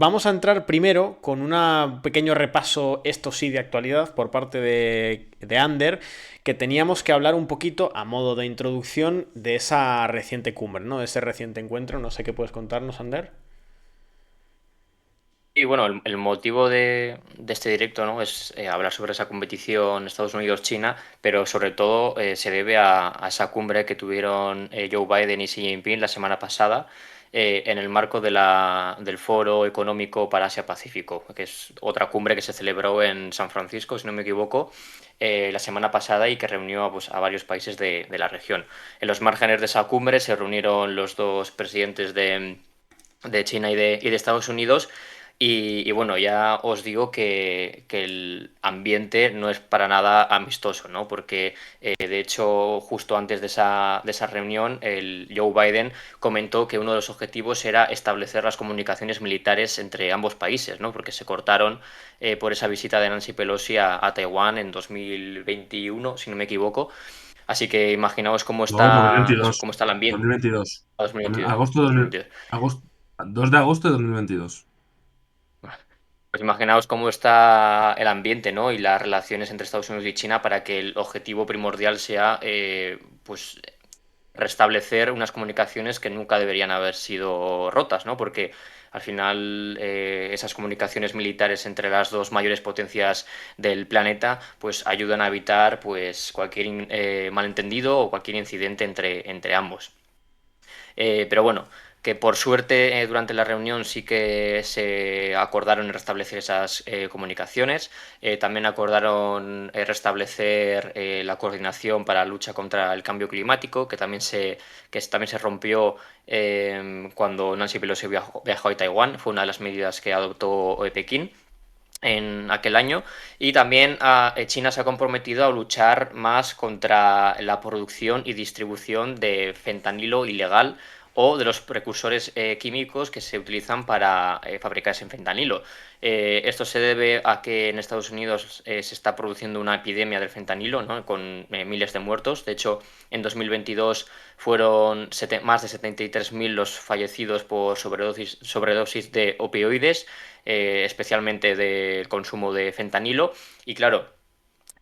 Vamos a entrar primero con un pequeño repaso, esto sí, de actualidad por parte de Ander, que teníamos que hablar un poquito a modo de introducción de esa reciente cumbre, ¿no? De ese reciente encuentro. No sé qué puedes contarnos, Ander. Y bueno, el motivo de este directo, ¿no? Es hablar sobre esa competición Estados Unidos-China, pero sobre todo se debe a esa cumbre que tuvieron Joe Biden y Xi Jinping la semana pasada en el marco del Foro Económico para Asia-Pacífico, que es otra cumbre que se celebró en San Francisco, si no me equivoco, la semana pasada y que reunió pues, a varios países de la región. En los márgenes de esa cumbre se reunieron los dos presidentes de China y de Estados Unidos. Y bueno, ya os digo que el ambiente no es para nada amistoso, ¿no? Porque de hecho, justo antes de esa reunión, el Joe Biden comentó que uno de los objetivos era establecer las comunicaciones militares entre ambos países, ¿no? Porque se cortaron por esa visita de Nancy Pelosi a Taiwán en 2021, si no me equivoco. Así que imaginaos cómo No, dos mil está eso, veintidós cómo está el dos mil ambiente. veintidós 2022, Agosto, 2022. agosto, 2 de agosto de 2022. Pues imaginaos cómo está el ambiente, ¿no? Y las relaciones entre Estados Unidos y China para que el objetivo primordial sea, pues, restablecer unas comunicaciones que nunca deberían haber sido rotas, ¿no? Porque al final esas comunicaciones militares entre las dos mayores potencias del planeta, pues, ayudan a evitar, pues, cualquier malentendido o cualquier incidente entre ambos. Pero bueno, que por suerte durante la reunión sí que se acordaron restablecer esas comunicaciones. También acordaron restablecer la coordinación para la lucha contra el cambio climático, que también se rompió cuando Nancy Pelosi viajó a Taiwán. Fue una de las medidas que adoptó Pekín en aquel año. Y también China se ha comprometido a luchar más contra la producción y distribución de fentanilo ilegal o de los precursores químicos que se utilizan para fabricar ese fentanilo. Esto se debe a que en Estados Unidos se está produciendo una epidemia del fentanilo, ¿no? Con miles de muertos. De hecho, en 2022 fueron más de 73.000 los fallecidos por sobredosis de opioides, especialmente del consumo de fentanilo. Y claro,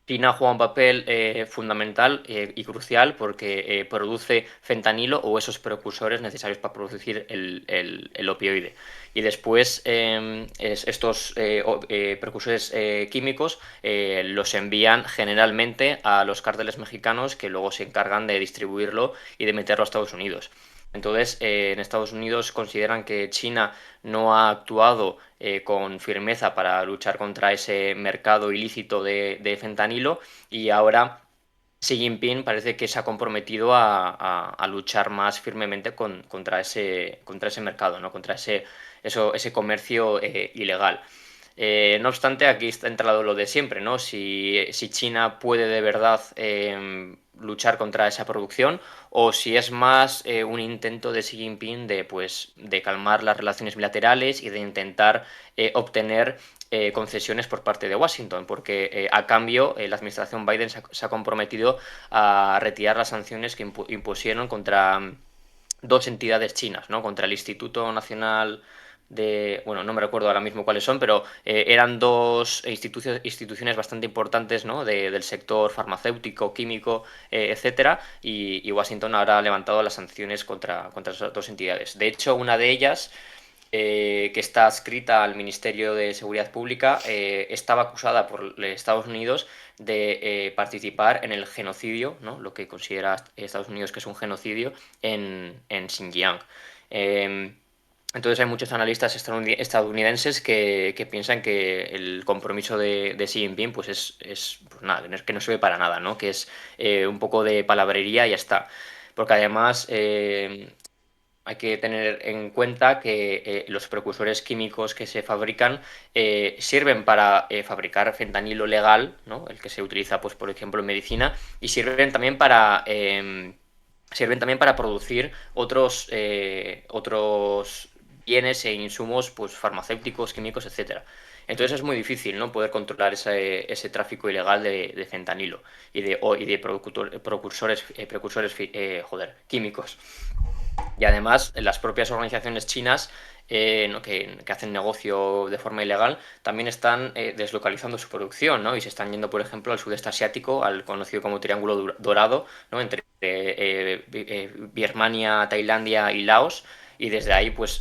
China juega un papel fundamental y crucial porque produce fentanilo o esos precursores necesarios para producir el opioide. Y después estos precursores químicos los envían generalmente a los cárteles mexicanos que luego se encargan de distribuirlo y de meterlo a Estados Unidos. Entonces, en Estados Unidos consideran que China no ha actuado con firmeza para luchar contra ese mercado ilícito de fentanilo y ahora Xi Jinping parece que se ha comprometido a luchar más firmemente contra ese mercado, ¿no? Contra ese comercio ilegal. No obstante, aquí está entrado lo de siempre, ¿no? Si China puede de verdad luchar contra esa producción o si es más un intento de Xi Jinping de calmar las relaciones bilaterales y de intentar obtener concesiones por parte de Washington, porque a cambio la administración Biden se ha comprometido a retirar las sanciones que impusieron contra dos entidades chinas, ¿no? Contra el Instituto Nacional bueno, no me recuerdo ahora mismo cuáles son, pero eran dos instituciones bastante importantes, ¿no? Del sector farmacéutico, químico, etcétera, y Washington ahora ha levantado las sanciones contra esas dos entidades. De hecho, una de ellas que está adscrita al Ministerio de Seguridad Pública, estaba acusada por Estados Unidos de participar en el genocidio, ¿no? Lo que considera Estados Unidos que es un genocidio en Xinjiang. Eh, entonces hay muchos analistas estadounidenses que piensan que el compromiso de Xi Jinping pues pues nada, que no sirve para nada, ¿no? Que es un poco de palabrería y ya está. Porque además hay que tener en cuenta que los precursores químicos que se fabrican sirven para fabricar fentanilo legal, ¿no? El que se utiliza, pues, por ejemplo, en medicina, y sirven también para producir otros bienes e insumos pues, farmacéuticos, químicos, etcétera. Entonces es muy difícil, ¿no?, poder controlar ese tráfico ilegal de fentanilo y de precursores químicos. Y además, las propias organizaciones chinas ¿no?, que hacen negocio de forma ilegal también están deslocalizando su producción, ¿no? Y se están yendo, por ejemplo, al sudeste asiático, al conocido como Triángulo Dorado, ¿no?, entre Birmania, Tailandia y Laos, y desde ahí pues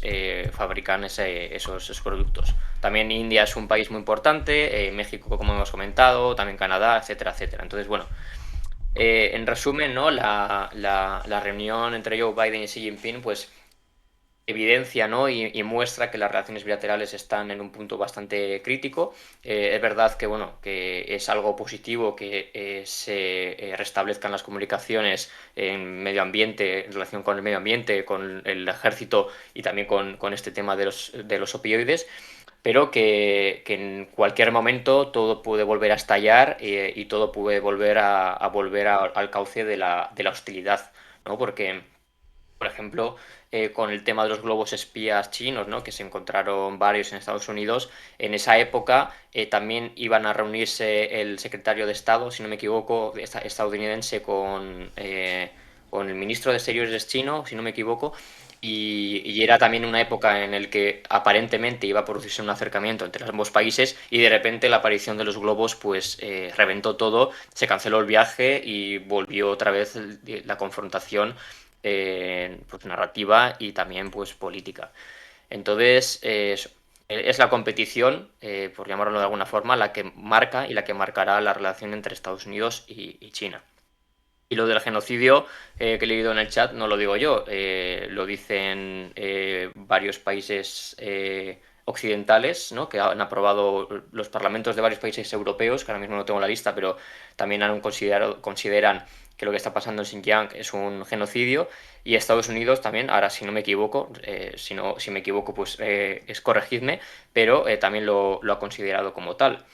fabrican esos productos. También India es un país muy importante, México, como hemos comentado, también Canadá, etcétera, etcétera. Entonces, bueno, en resumen, ¿no?, la reunión entre Joe Biden y Xi Jinping pues evidencia, ¿no?, y muestra que las relaciones bilaterales están en un punto bastante crítico. Es verdad que, bueno, que es algo positivo que se restablezcan las comunicaciones en medio ambiente, en relación con el medio ambiente, con el ejército y también con este tema de los opioides, pero que en cualquier momento todo puede volver a estallar y todo puede volver al cauce de la hostilidad, ¿no? Porque, por ejemplo, con el tema de los globos espías chinos, ¿no?, que se encontraron varios en Estados Unidos, en esa época también iban a reunirse el secretario de Estado, si no me equivoco, estadounidense con el ministro de Exteriores chino, si no me equivoco, y era también una época en la que aparentemente iba a producirse un acercamiento entre ambos países y de repente la aparición de los globos pues reventó todo, se canceló el viaje y volvió otra vez la confrontación pues, narrativa y también pues política. Entonces es la competición, por llamarlo de alguna forma, la que marca y la que marcará la relación entre Estados Unidos y China. Y lo del genocidio que he leído en el chat no lo digo yo, lo dicen varios países occidentales, ¿no?, que han aprobado los parlamentos de varios países europeos, que ahora mismo no tengo la lista, pero también consideran que lo que está pasando en Xinjiang es un genocidio, y Estados Unidos también, ahora si no me equivoco, si me equivoco pues es corregidme, pero también lo ha considerado como tal.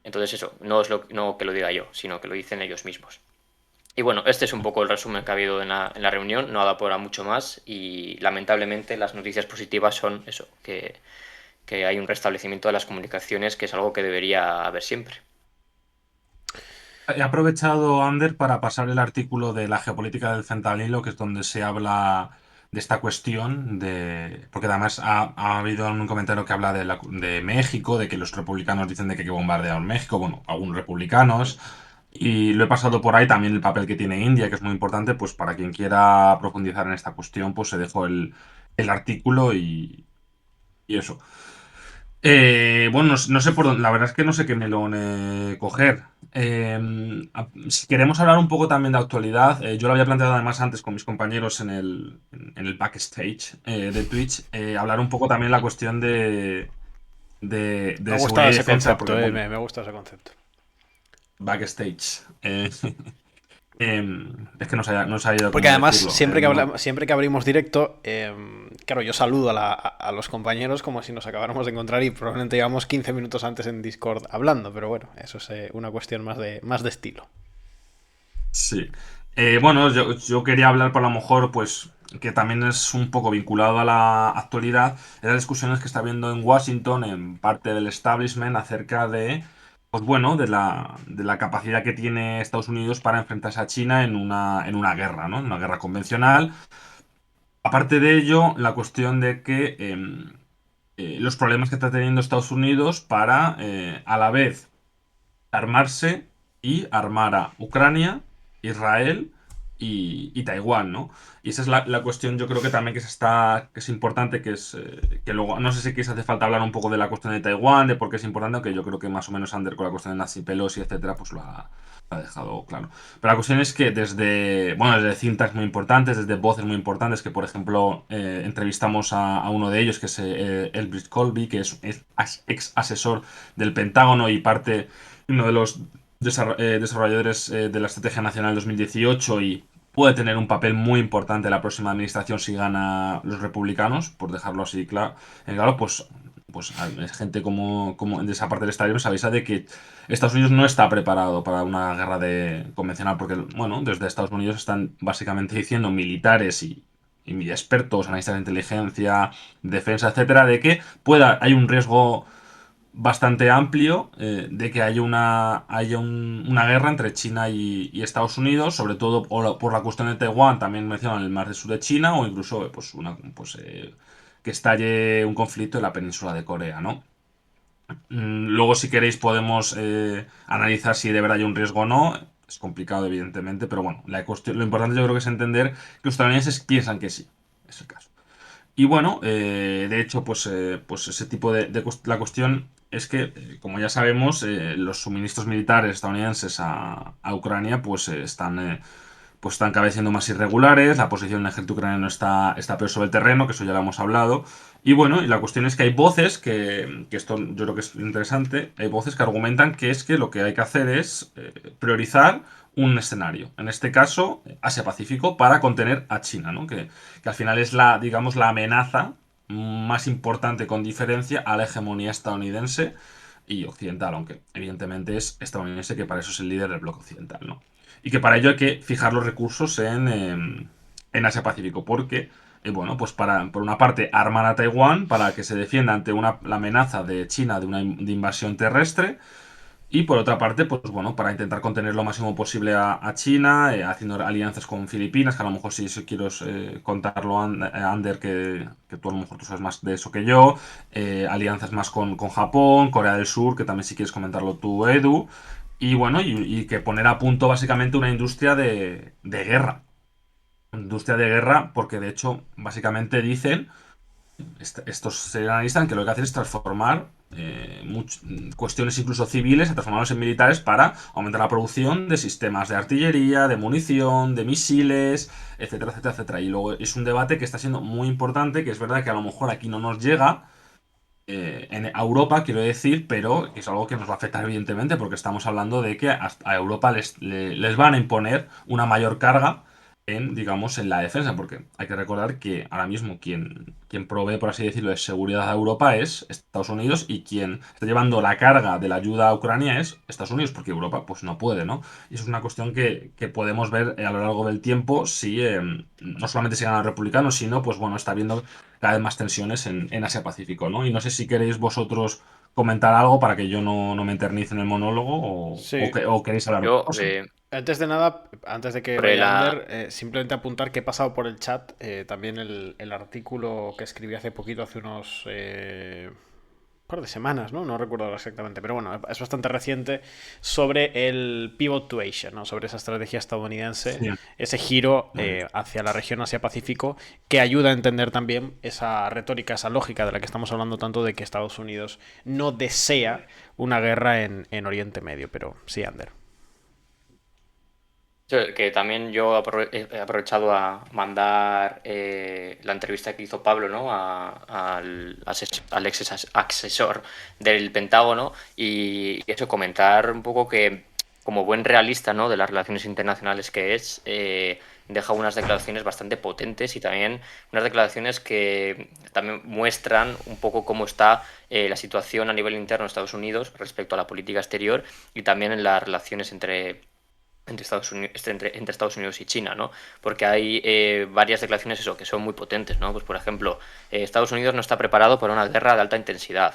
Entonces eso, no que lo diga yo, sino que lo dicen ellos mismos. Y bueno, este es un poco el resumen que ha habido en la reunión, no ha dado para mucho más y lamentablemente las noticias positivas son eso, que hay un restablecimiento de las comunicaciones, que es algo que debería haber siempre. He aprovechado, Ander, para pasar el artículo de la geopolítica del fentanilo, que es donde se habla de esta cuestión, porque además ha habido un comentario que habla de México, de que los republicanos dicen de que hay que bombardear México, bueno, algunos republicanos, y lo he pasado por ahí también el papel que tiene India, que es muy importante, pues para quien quiera profundizar en esta cuestión, pues se dejó el artículo y eso. Bueno, no sé por dónde, la verdad es que no sé qué melón coger. Si queremos hablar un poco también de actualidad, yo lo había planteado además antes con mis compañeros en el backstage de Twitch, hablar un poco también la cuestión Me de gusta seguridad y ese defensa, concepto, porque bueno, me gusta ese concepto. backstage. Es que no sabía Porque cómo además, decirlo. siempre que abrimos directo, claro, yo saludo a los compañeros como si nos acabáramos de encontrar y probablemente llevamos 15 minutos antes en Discord hablando, pero bueno, eso es una cuestión más de estilo. Sí. Bueno, yo quería hablar por lo mejor, pues, que también es un poco vinculado a la actualidad, de las discusiones que está habiendo en Washington, en parte del establishment, acerca de, pues bueno, de la capacidad que tiene Estados Unidos para enfrentarse a China en una guerra, ¿no? En una guerra convencional. Aparte de ello, la cuestión de que los problemas que está teniendo Estados Unidos para, a la vez, armarse y armar a Ucrania, Israel y Taiwán, ¿no? Y esa es la cuestión, yo creo que también que es importante, que luego, no sé si quizás hace falta hablar un poco de la cuestión de Taiwán, de por qué es importante, aunque yo creo que más o menos Ander con la cuestión de Nancy Pelosi, etcétera, pues lo ha dejado claro. Pero la cuestión es que desde cintas muy importantes, desde voces muy importantes, que por ejemplo entrevistamos a uno de ellos, que es Elbridge Colby, que es ex asesor del Pentágono y uno de los desarrolladores de la Estrategia Nacional 2018 y puede tener un papel muy importante en la próxima administración si gana los republicanos, por dejarlo así claro. Claro, pues es gente como de esa parte del estadio nos avisa de que Estados Unidos no está preparado para una guerra convencional, porque, bueno, desde Estados Unidos están básicamente diciendo militares y y expertos, analistas de inteligencia, defensa, etcétera, de que hay un riesgo bastante amplio de que haya una guerra entre China y Estados Unidos, sobre todo por la cuestión de Taiwán, también mencionan el mar del sur de China, o incluso que estalle un conflicto en la península de Corea, ¿no? Luego, si queréis, podemos analizar si de verdad hay un riesgo o no. Es complicado, evidentemente, pero bueno, lo importante yo creo que es entender que los estadounidenses piensan que sí, es el caso. Y bueno, de hecho, pues ese tipo la cuestión es que, como ya sabemos, los suministros militares estadounidenses a Ucrania pues están cada vez siendo más irregulares, la posición del ejército ucraniano está peor sobre el terreno, que eso ya lo hemos hablado. Y bueno, y la cuestión es que hay voces que esto yo creo que es interesante, hay voces que argumentan que es que lo que hay que hacer es priorizar un escenario, en este caso Asia-Pacífico, para contener a China, ¿no? Que al final es digamos, la amenaza más importante con diferencia a la hegemonía estadounidense y occidental, aunque evidentemente es estadounidense, que para eso es el líder del bloque occidental, ¿no? Y que para ello hay que fijar los recursos en Asia-Pacífico, porque, bueno, pues por una parte, armar a Taiwán para que se defienda ante la amenaza de China de invasión terrestre, y por otra parte, pues bueno, para intentar contener lo máximo posible a China, haciendo alianzas con Filipinas, que a lo mejor si quiero contarlo, Ander, que tú a lo mejor tú sabes más de eso que yo, alianzas más con Japón, Corea del Sur, que también si quieres comentarlo tú, Edu, y bueno, y que poner a punto básicamente una industria de guerra. Industria de guerra, porque de hecho, básicamente dicen estos se analizan que lo que hacen es transformar cuestiones incluso civiles, transformarlos en militares para aumentar la producción de sistemas de artillería, de munición, de misiles, etcétera, etcétera, etcétera. Y luego es un debate que está siendo muy importante, que es verdad que a lo mejor aquí no nos llega a Europa, quiero decir, pero es algo que nos va a afectar evidentemente, porque estamos hablando de que a Europa les van a imponer una mayor carga digamos, en la defensa, porque hay que recordar que ahora mismo quien provee, por así decirlo, de seguridad a Europa es Estados Unidos, y quien está llevando la carga de la ayuda a Ucrania es Estados Unidos, porque Europa pues no puede, ¿no? Y eso es una cuestión que podemos ver a lo largo del tiempo si no solamente se ganan los republicanos, sino, pues bueno, está habiendo cada vez más tensiones en Asia-Pacífico, ¿no? Y no sé si queréis vosotros comentar algo para que yo no me eternice en el monólogo, Sí, o queréis hablar de otra Yo, cosa. antes de nada, antes de que sobre vaya la... Ander, simplemente apuntar que he pasado por el chat también el artículo que escribí hace poquito, hace unos par de semanas, ¿no? No recuerdo ahora exactamente, pero bueno, es bastante reciente, sobre el pivot to Asia, ¿no? Sobre esa estrategia estadounidense, Sí, ese giro muy bien. hacia la región Asia-Pacífico, que ayuda a entender también esa retórica, esa lógica de la que estamos hablando tanto, de que Estados Unidos no desea una guerra en Oriente Medio, pero sí, Ander. Que también yo he aprovechado a mandar la entrevista que hizo Pablo, ¿no? Al asesor del Pentágono, y eso, comentar un poco que, como buen realista, ¿no?, de las relaciones internacionales que es, deja unas declaraciones bastante potentes, y también unas declaraciones que también muestran un poco cómo está la situación a nivel interno de Estados Unidos respecto a la política exterior, y también en las relaciones entre Estados Unidos y China, ¿no? Porque hay varias declaraciones eso, que son muy potentes, ¿no? Pues por ejemplo, Estados Unidos no está preparado para una guerra de alta intensidad.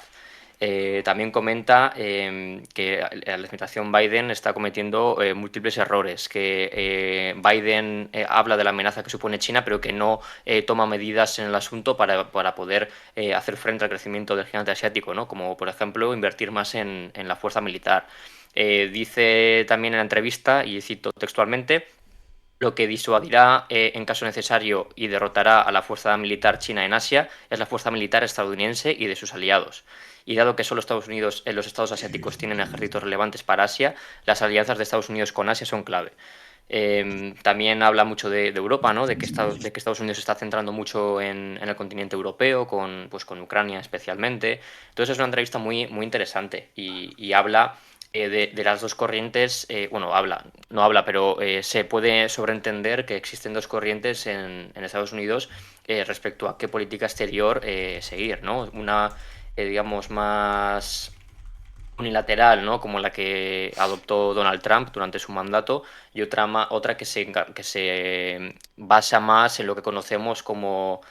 También comenta que la administración Biden está cometiendo múltiples errores, que Biden habla de la amenaza que supone China, pero que no toma medidas en el asunto para poder hacer frente al crecimiento del gigante asiático, ¿no? Como por ejemplo invertir más en la fuerza militar. Dice también en la entrevista, y cito textualmente: lo que disuadirá en caso necesario y derrotará a la fuerza militar china en Asia es la fuerza militar estadounidense y de sus aliados. Y dado que solo Estados Unidos, los estados asiáticos tienen ejércitos relevantes para Asia, las alianzas de Estados Unidos con Asia son clave. También habla mucho de Europa, ¿no? De que Estados Unidos se está centrando mucho en el continente europeo, con Ucrania especialmente. Entonces es una entrevista muy, muy interesante, y habla de las dos corrientes. Bueno, no habla, pero se puede sobreentender que existen dos corrientes en Estados Unidos respecto a qué política exterior seguir, ¿no? Una, digamos, más unilateral, ¿no? Como la que adoptó Donald Trump durante su mandato, y otra que se basa más en lo que conocemos como,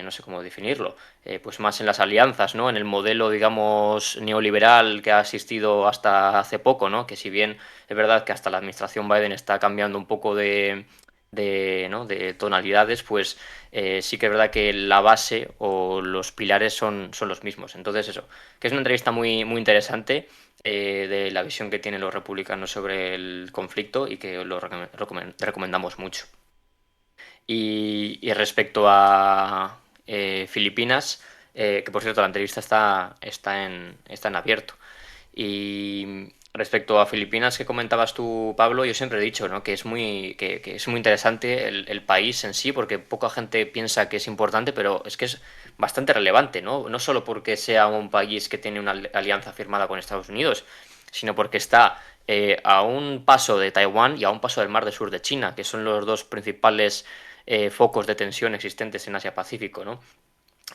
no sé cómo definirlo, pues más en las alianzas, ¿no? En el modelo, digamos, neoliberal que ha existido hasta hace poco, ¿no? Que si bien es verdad que hasta la administración Biden está cambiando un poco ¿no? de tonalidades, pues sí que es verdad que la base o los pilares son los mismos. Entonces eso, que es una entrevista muy interesante de la visión que tienen los republicanos sobre el conflicto y que lo recomendamos mucho. Y respecto a Filipinas, que por cierto la entrevista está en abierto. Y respecto a Filipinas que comentabas tú, Pablo, yo siempre he dicho, ¿no? Que es muy interesante el país en sí, porque poca gente piensa que es importante, pero es que es bastante relevante, ¿no? No solo porque sea un país que tiene una alianza firmada con Estados Unidos, sino porque está a un paso de Taiwán y a un paso del Mar del Sur de China, que son los dos principales focos de tensión existentes en Asia-Pacífico, ¿no?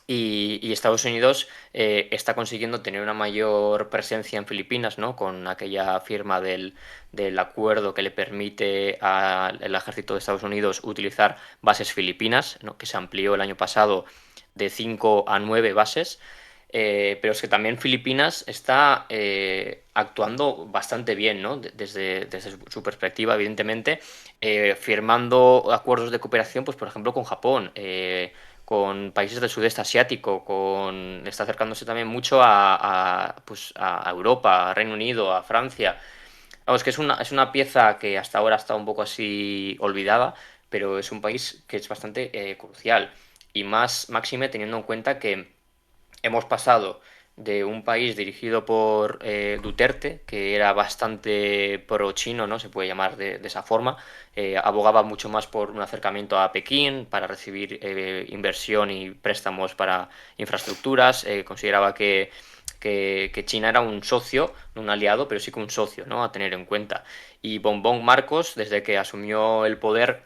Y Estados Unidos está consiguiendo tener una mayor presencia en Filipinas, ¿no? Con aquella firma del acuerdo que le permite al ejército de Estados Unidos utilizar bases filipinas, ¿no? Que se amplió el año pasado de 5 a 9 bases. Pero es que también Filipinas está actuando bastante bien, ¿no? Desde su perspectiva, evidentemente, firmando acuerdos de cooperación, pues por ejemplo con Japón, con países del sudeste asiático, está acercándose también mucho pues a Europa, a Reino Unido, a Francia. Vamos, que es una pieza que hasta ahora está un poco así olvidada, pero es un país que es bastante crucial. Y más máxime teniendo en cuenta que hemos pasado de un país dirigido por Duterte, que era bastante pro-chino, ¿no? Se puede llamar de esa forma, abogaba mucho más por un acercamiento a Pekín para recibir inversión y préstamos para infraestructuras, consideraba que China era un socio, no un aliado, pero sí que un socio, ¿no? A tener en cuenta. Y Bongbong Marcos, desde que asumió el poder,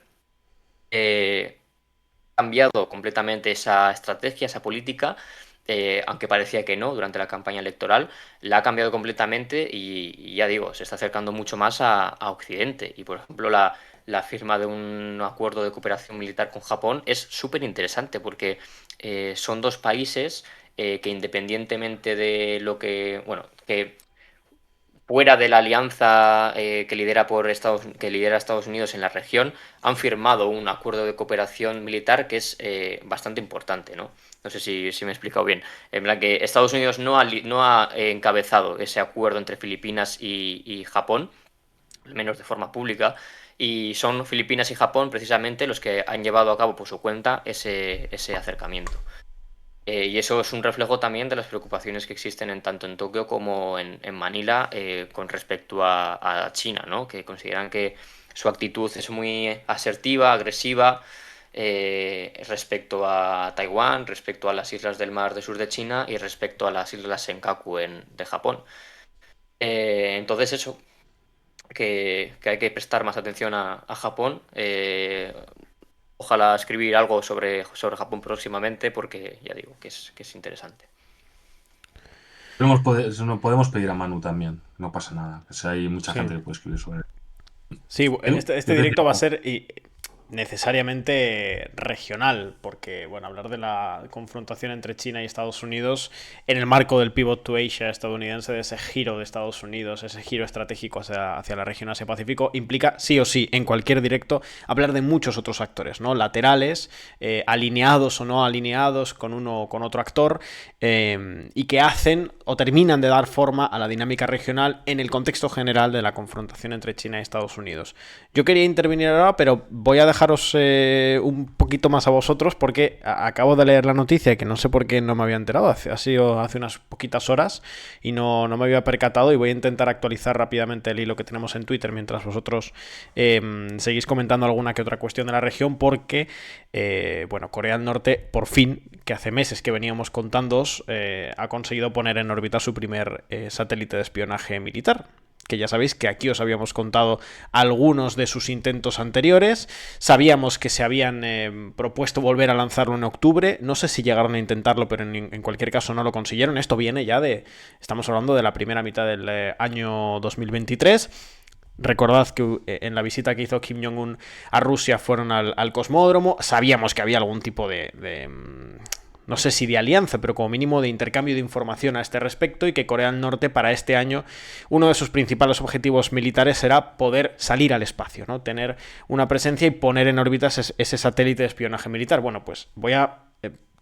ha cambiado completamente esa estrategia, esa política, aunque parecía que no durante la campaña electoral, la ha cambiado completamente y ya digo, se está acercando mucho más a Occidente. Y por ejemplo, la firma de un acuerdo de cooperación militar con Japón es súper interesante porque son dos países que independientemente de lo que, bueno, que fuera de la alianza que lidera Estados Unidos en la región, han firmado un acuerdo de cooperación militar que es bastante importante, ¿no? No sé si me he explicado bien. En plan que Estados Unidos no ha encabezado ese acuerdo entre Filipinas y Japón, al menos de forma pública, y son Filipinas y Japón precisamente los que han llevado a cabo por su cuenta ese acercamiento. Y eso es un reflejo también de las preocupaciones que existen tanto en Tokio como en Manila con respecto a China, ¿no? Que consideran que su actitud es muy asertiva, agresiva respecto a Taiwán, respecto a las islas del Mar del Sur de China y respecto a las islas Senkaku de Japón. Entonces eso, que hay que prestar más atención a Japón. Ojalá escribir algo sobre Japón próximamente porque ya digo que es interesante. No podemos pedir a Manu también, no pasa nada. O sea, hay mucha Sí. gente que puede escribir sobre él. Sí, Yo este te directo va a digo, ser necesariamente regional, porque, bueno, hablar de la confrontación entre China y Estados Unidos en el marco del pivot to Asia estadounidense, de ese giro de Estados Unidos, ese giro estratégico hacia la región Asia-Pacífico, implica sí o sí, en cualquier directo, hablar de muchos otros actores, ¿no? Laterales, alineados o no alineados con uno o con otro actor, y que hacen o terminan de dar forma a la dinámica regional en el contexto general de la confrontación entre China y Estados Unidos. Yo quería intervenir ahora, pero voy a dejaros un poquito más a vosotros porque acabo de leer la noticia que no sé por qué no me había enterado, ha sido hace unas poquitas horas y no me había percatado, y voy a intentar actualizar rápidamente el hilo que tenemos en Twitter mientras vosotros seguís comentando alguna que otra cuestión de la región, porque bueno, Corea del Norte por fin, que hace meses que veníamos contándoos, ha conseguido poner en órbita su primer satélite de espionaje militar, que ya sabéis que aquí os habíamos contado algunos de sus intentos anteriores. Sabíamos que se habían propuesto volver a lanzarlo en octubre. No sé si llegaron a intentarlo, pero en cualquier caso no lo consiguieron. Esto viene ya estamos hablando de la primera mitad del año 2023. Recordad que en la visita que hizo Kim Jong-un a Rusia fueron al cosmódromo. Sabíamos que había algún tipo de no sé si de alianza, pero como mínimo de intercambio de información a este respecto, y que Corea del Norte para este año uno de sus principales objetivos militares será poder salir al espacio, ¿no? Tener una presencia y poner en órbitas ese satélite de espionaje militar. Bueno, pues voy a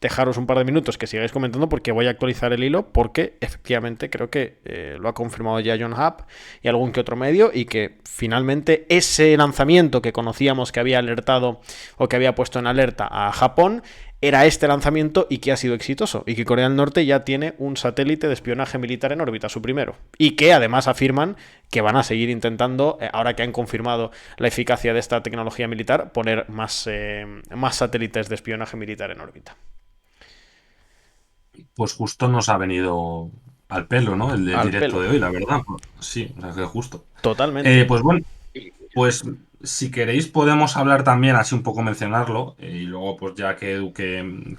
dejaros un par de minutos que sigáis comentando porque voy a actualizar el hilo, porque efectivamente creo que lo ha confirmado ya John Hub y algún que otro medio, y que finalmente ese lanzamiento que conocíamos que había alertado o que había puesto en alerta a Japón era este lanzamiento, y que ha sido exitoso, y que Corea del Norte ya tiene un satélite de espionaje militar en órbita, su primero, y que además afirman que van a seguir intentando, ahora que han confirmado la eficacia de esta tecnología militar, poner más satélites de espionaje militar en órbita. Pues justo nos ha venido al pelo, ¿no? El Al directo pelo. de hoy, la verdad. Sí, o sea, que justo. Totalmente. Pues bueno, pues si queréis podemos hablar también, así un poco mencionarlo, y luego pues ya que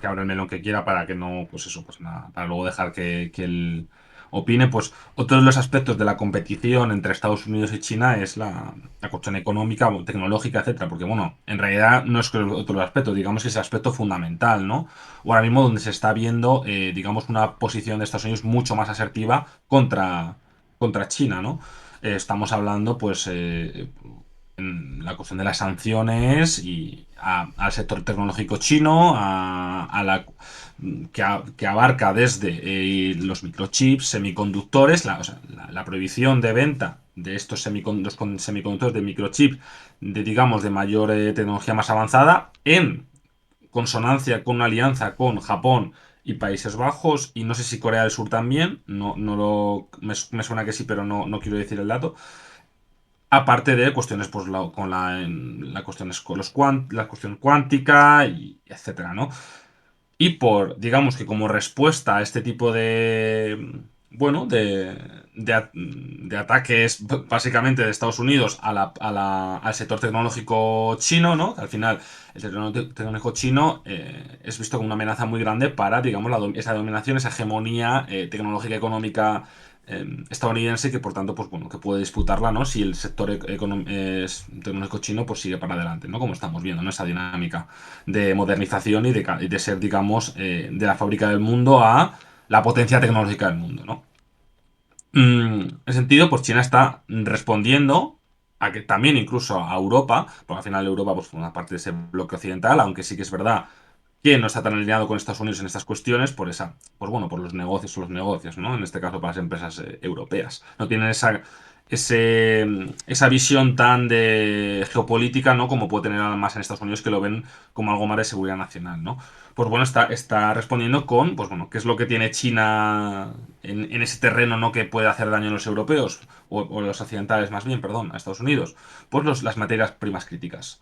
abra el melón que quiera para que no, pues eso, pues nada, para luego dejar que él opine, pues otro de los aspectos de la competición entre Estados Unidos y China es la cuestión económica, tecnológica, etcétera, porque bueno, en realidad no es que otro aspecto, digamos que es el aspecto fundamental, ¿no? O ahora mismo donde se está viendo, digamos, una posición de Estados Unidos mucho más asertiva contra China, ¿no? Estamos hablando, pues, en la cuestión de las sanciones y al sector tecnológico chino, que abarca desde los microchips, semiconductores, o sea, la prohibición de venta de estos semiconductores de microchips, digamos, de mayor tecnología más avanzada, en consonancia con una alianza con Japón y Países Bajos, y no sé si Corea del Sur también, me suena que sí, pero no quiero decir el dato. Aparte de cuestiones, pues, la cuestiones con la cuestión cuántica, y etcétera, ¿no? Y digamos que como respuesta a este tipo bueno, de ataques básicamente de Estados Unidos al sector tecnológico chino, ¿no? Que al final el sector tecnológico chino es visto como una amenaza muy grande para, digamos, esa dominación, esa hegemonía tecnológica económica estadounidense, que por tanto, pues bueno, que puede disputarla, ¿no? Si el sector tecnológico chino pues sigue para adelante, ¿no? Como estamos viendo, ¿no? Esa dinámica de modernización y de ser, digamos, de la fábrica del mundo a la potencia tecnológica del mundo, ¿no? En ese sentido, pues China está respondiendo a que también incluso a Europa, porque al final Europa pues forma parte de ese bloque occidental, aunque sí que es verdad que no está tan alineado con Estados Unidos en estas cuestiones, pues bueno, por los negocios, ¿no? En este caso para las empresas europeas. No tienen esa visión tan de geopolítica, ¿no? Como puede tener más en Estados Unidos, que lo ven como algo más de seguridad nacional, ¿no? Pues bueno, está respondiendo con, pues bueno, ¿qué es lo que tiene China en ese terreno, ¿no? Que puede hacer daño a los europeos, o los occidentales más bien, perdón, a Estados Unidos? Pues las materias primas críticas.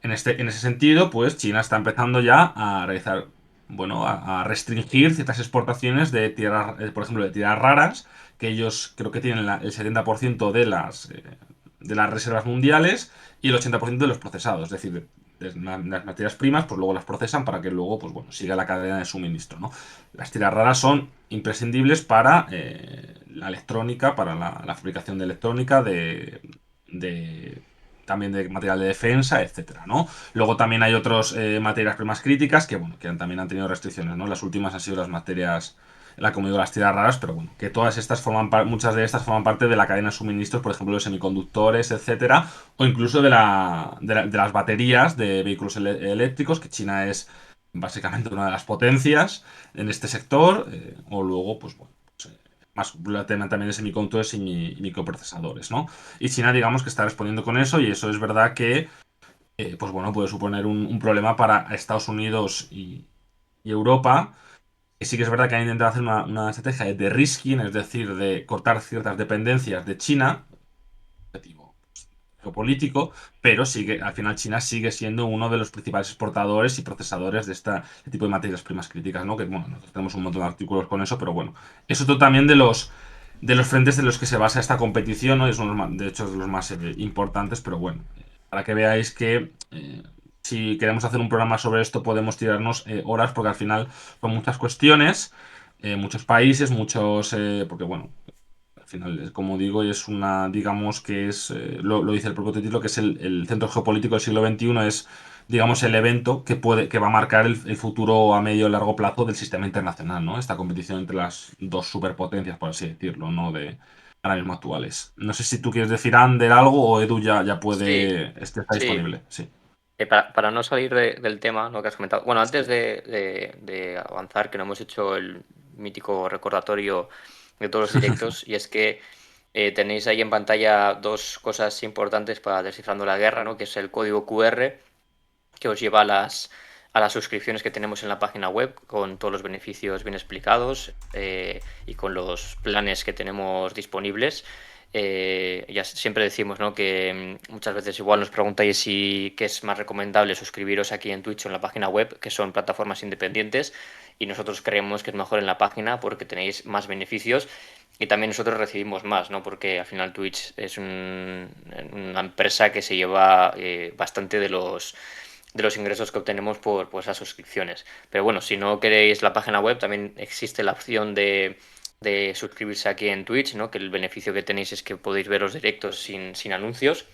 En ese sentido, pues China está empezando ya a realizar, bueno, a restringir ciertas exportaciones de tierras, por ejemplo, de tierras raras, que ellos creo que tienen el 70% de las reservas mundiales, y el 80% de los procesados, es decir, de las materias primas, pues luego las procesan para que luego, pues bueno, siga la cadena de suministro, ¿no? Las tierras raras son imprescindibles para la electrónica, para la fabricación de electrónica, también de material de defensa, etcétera, ¿no? Luego también hay otras materias primas críticas que, bueno, también han tenido restricciones, ¿no? Las últimas han sido las materias, la como digo, las tierras raras, pero bueno, que todas estas muchas de estas forman parte de la cadena de suministros, por ejemplo, los semiconductores, etcétera, o incluso de las baterías de vehículos eléctricos, que China es básicamente una de las potencias en este sector, o luego, pues bueno, más el tema también de semiconductores y microprocesadores, ¿no? Y China, digamos, que está respondiendo con eso, y eso es verdad que, pues bueno, puede suponer un problema para Estados Unidos y Europa. Que sí que es verdad que han intentado hacer una estrategia de de-risking, es decir, de cortar ciertas dependencias de China, objetivo geopolítico, pero al final China sigue siendo uno de los principales exportadores y procesadores de este tipo de materias primas críticas, ¿no? Que bueno, nosotros tenemos un montón de artículos con eso, pero bueno, es otro también de los frentes de los que se basa esta competición, ¿no? Es uno de de hecho de los más importantes, pero bueno, para que veáis que si queremos hacer un programa sobre esto podemos tirarnos horas porque al final son muchas cuestiones, muchos países, porque bueno, al final, como digo, es una, digamos que es, lo dice el propio título, que es el centro geopolítico del siglo XXI, es, digamos, el evento que va a marcar el futuro a medio y largo plazo del sistema internacional, ¿no? Esta competición entre las dos superpotencias, por así decirlo, ¿no? De ahora mismo actuales. No sé si tú quieres decir, Ander, algo o Edu ya Sí, puede, está sí. disponible. Sí. Para no salir del tema, lo que has comentado. Bueno, antes de avanzar, que no hemos hecho el mítico recordatorio de todos los directos, y es que tenéis ahí en pantalla dos cosas importantes para Descifrando la Guerra, ¿no? Que es el código QR que os lleva a las suscripciones que tenemos en la página web, con todos los beneficios bien explicados y con los planes que tenemos disponibles. Ya siempre decimos, ¿no?, que muchas veces igual nos preguntáis si qué es más recomendable suscribiros aquí en Twitch o en la página web, que son plataformas independientes, y nosotros creemos que es mejor en la página porque tenéis más beneficios y también nosotros recibimos más, ¿no? Porque al final Twitch es una empresa que se lleva bastante de los ingresos que obtenemos por esas suscripciones. Pero bueno, si no queréis la página web, también existe la opción de suscribirse aquí en Twitch, ¿no? Que el beneficio que tenéis es que podéis ver los directos sin anuncios.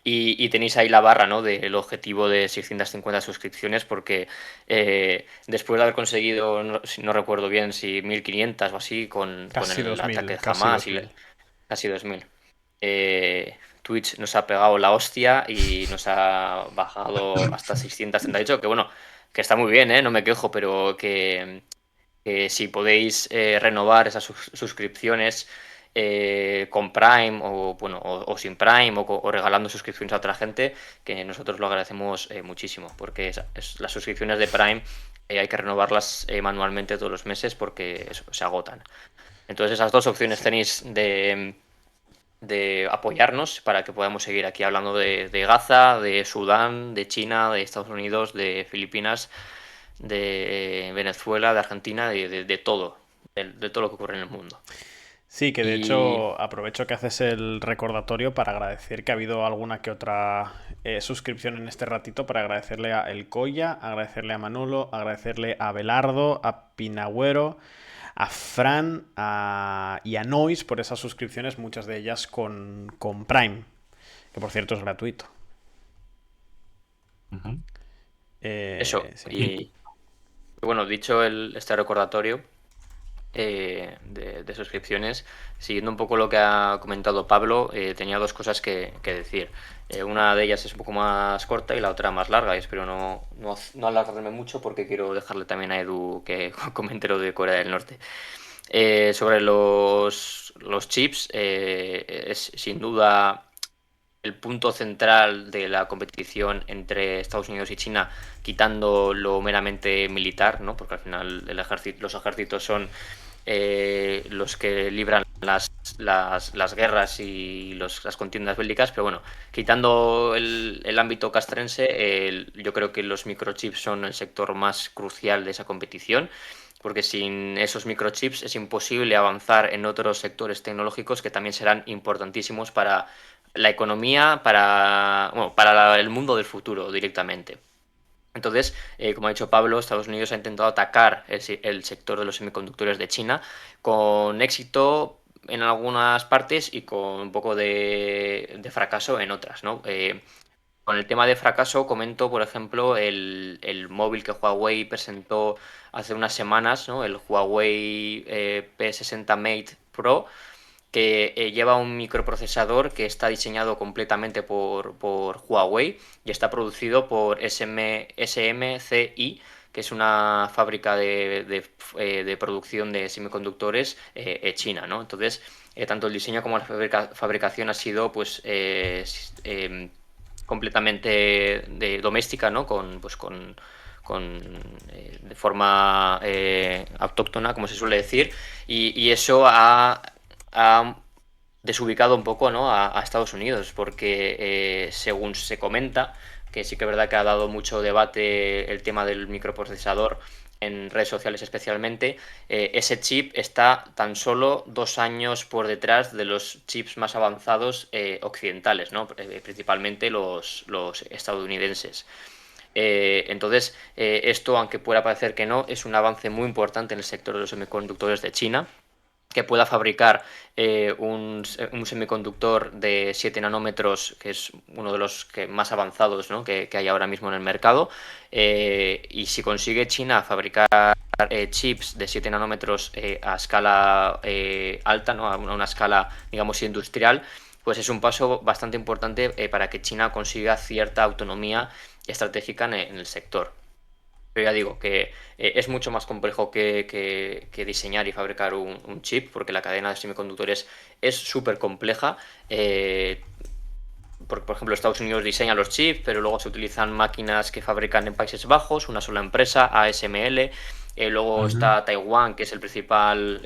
Y tenéis ahí la barra, ¿no?, del objetivo de 650 suscripciones, porque después de haber conseguido, no, si no recuerdo bien, si 1500 o así, con Casi el ataque 2000, de casi Hamas, 2000. casi 2000. Twitch nos ha pegado la hostia y nos ha bajado hasta 638, que bueno, que está muy bien, ¿eh? No me quejo, pero que si podéis renovar esas suscripciones con Prime o, bueno, o sin Prime o regalando suscripciones a otra gente, que nosotros lo agradecemos muchísimo, porque las suscripciones de Prime hay que renovarlas manualmente todos los meses porque se agotan. Entonces esas dos opciones tenéis de apoyarnos para que podamos seguir aquí hablando de Gaza, de Sudán, de China, de Estados Unidos, de Filipinas, de Venezuela, de Argentina, de todo, de todo lo que ocurre en el mundo. Sí, que de Y hecho aprovecho que haces el recordatorio para agradecer que ha habido alguna que otra suscripción en este ratito, para agradecerle a El Coya, agradecerle a Manolo, agradecerle a Belardo, a Pinagüero, a Fran y a Nois por esas suscripciones, muchas de ellas con Prime, que por cierto es gratuito. Ujú. eso, Sí. y bueno, dicho este recordatorio de suscripciones, siguiendo un poco lo que ha comentado Pablo, tenía dos cosas que decir. Una de ellas es un poco más corta y la otra más larga, y espero no alargarme mucho porque quiero dejarle también a Edu que comente lo de Corea del Norte. Sobre los chips, es sin duda el punto central de la competición entre Estados Unidos y China, quitando lo meramente militar, ¿no? Porque al final los ejércitos son los que libran las guerras y las contiendas bélicas, pero bueno, quitando el ámbito castrense, yo creo que los microchips son el sector más crucial de esa competición, porque sin esos microchips es imposible avanzar en otros sectores tecnológicos que también serán importantísimos para la economía, bueno, para el mundo del futuro directamente. Entonces, como ha dicho Pablo, Estados Unidos ha intentado atacar el sector de los semiconductores de China con éxito en algunas partes y con un poco de fracaso en otras, ¿no? Con el tema de fracaso comento, por ejemplo, el móvil que Huawei presentó hace unas semanas, ¿no? El Huawei P60 Mate Pro, que lleva un microprocesador que está diseñado completamente por Huawei y está producido por SMCI, que es una fábrica de producción de semiconductores china, ¿no? Entonces, tanto el diseño como la fabricación ha sido pues completamente doméstica, ¿no? De forma autóctona, como se suele decir, y eso ha desubicado un poco, ¿no?, a Estados Unidos, porque según se comenta, que sí que es verdad que ha dado mucho debate el tema del microprocesador en redes sociales especialmente, ese chip está tan solo 2 años por detrás de los chips más avanzados occidentales, ¿no? Principalmente los estadounidenses. Entonces, esto, aunque pueda parecer que no, es un avance muy importante en el sector de los semiconductores de China, que pueda fabricar un semiconductor de 7 nanómetros, que es uno de los más avanzados, ¿no? que hay ahora mismo en el mercado. Y si consigue China fabricar chips de 7 nanómetros a escala alta, ¿no? A una escala, digamos, industrial, pues es un paso bastante importante para que China consiga cierta autonomía estratégica en el sector. Pero ya digo que es mucho más complejo que diseñar y fabricar un chip, porque la cadena de semiconductores es súper compleja. Por ejemplo, Estados Unidos diseña los chips, pero luego se utilizan máquinas que fabrican en Países Bajos, una sola empresa, ASML. Luego está Taiwán, que es el principal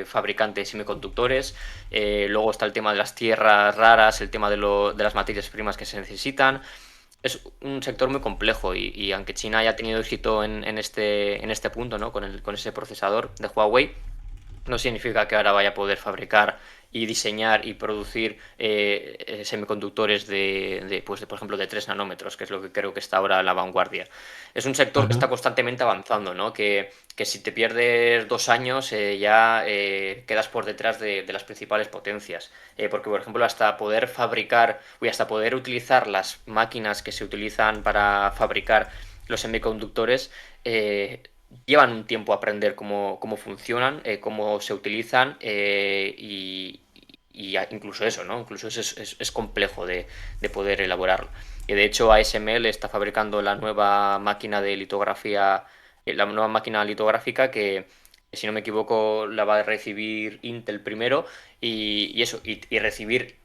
fabricante de semiconductores. Luego está el tema de las tierras raras, el tema de las materias primas que se necesitan. Es un sector muy complejo y aunque China haya tenido éxito en este punto, ¿no? con ese procesador de Huawei, no significa que ahora vaya a poder fabricar y diseñar y producir semiconductores por ejemplo, de 3 nanómetros, que es lo que creo que está ahora en la vanguardia. Es un sector que está constantemente avanzando, ¿no? Que si te pierdes 2 años ya quedas por detrás de las principales potencias. Porque, por ejemplo, hasta poder utilizar las máquinas que se utilizan para fabricar los semiconductores, llevan un tiempo a aprender cómo funcionan, cómo se utilizan y incluso eso, ¿no? Incluso eso es complejo de poder elaborarlo. Y de hecho ASML está fabricando la nueva máquina de litografía, la nueva máquina litográfica que, si no me equivoco, la va a recibir Intel primero y recibir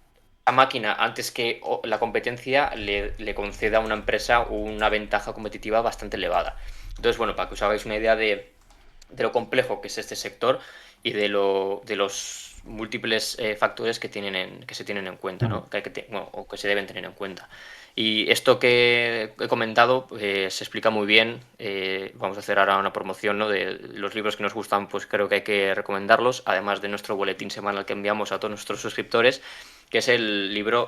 la máquina antes que la competencia le conceda a una empresa una ventaja competitiva bastante elevada. Entonces, bueno, para que os hagáis una idea de lo complejo que es este sector y de los múltiples factores que se tienen en cuenta, ¿no? O que se deben tener en cuenta. Y esto que he comentado se explica muy bien. Vamos a hacer ahora una promoción, ¿no? De los libros que nos gustan, pues creo que hay que recomendarlos, además de nuestro boletín semanal que enviamos a todos nuestros suscriptores, que es el libro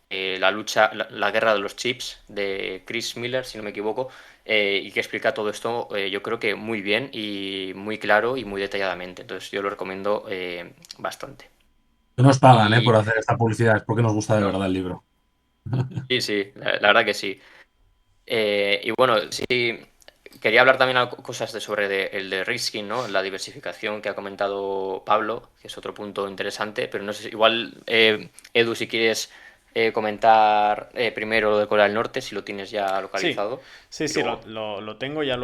la guerra de los chips, de Chris Miller, si no me equivoco, y que explica todo esto, yo creo que muy bien y muy claro y muy detalladamente. Entonces yo lo recomiendo bastante. No nos pagan por hacer esta publicidad, es porque nos gusta de verdad el libro. Sí, la verdad que sí. Y bueno, sí, quería hablar también cosas sobre el de risking, ¿no? La diversificación que ha comentado Pablo, que es otro punto interesante, pero no sé, igual, Edu, si quieres comentar primero lo de Corea del Norte, si lo tienes ya localizado. Sí, lo tengo, ya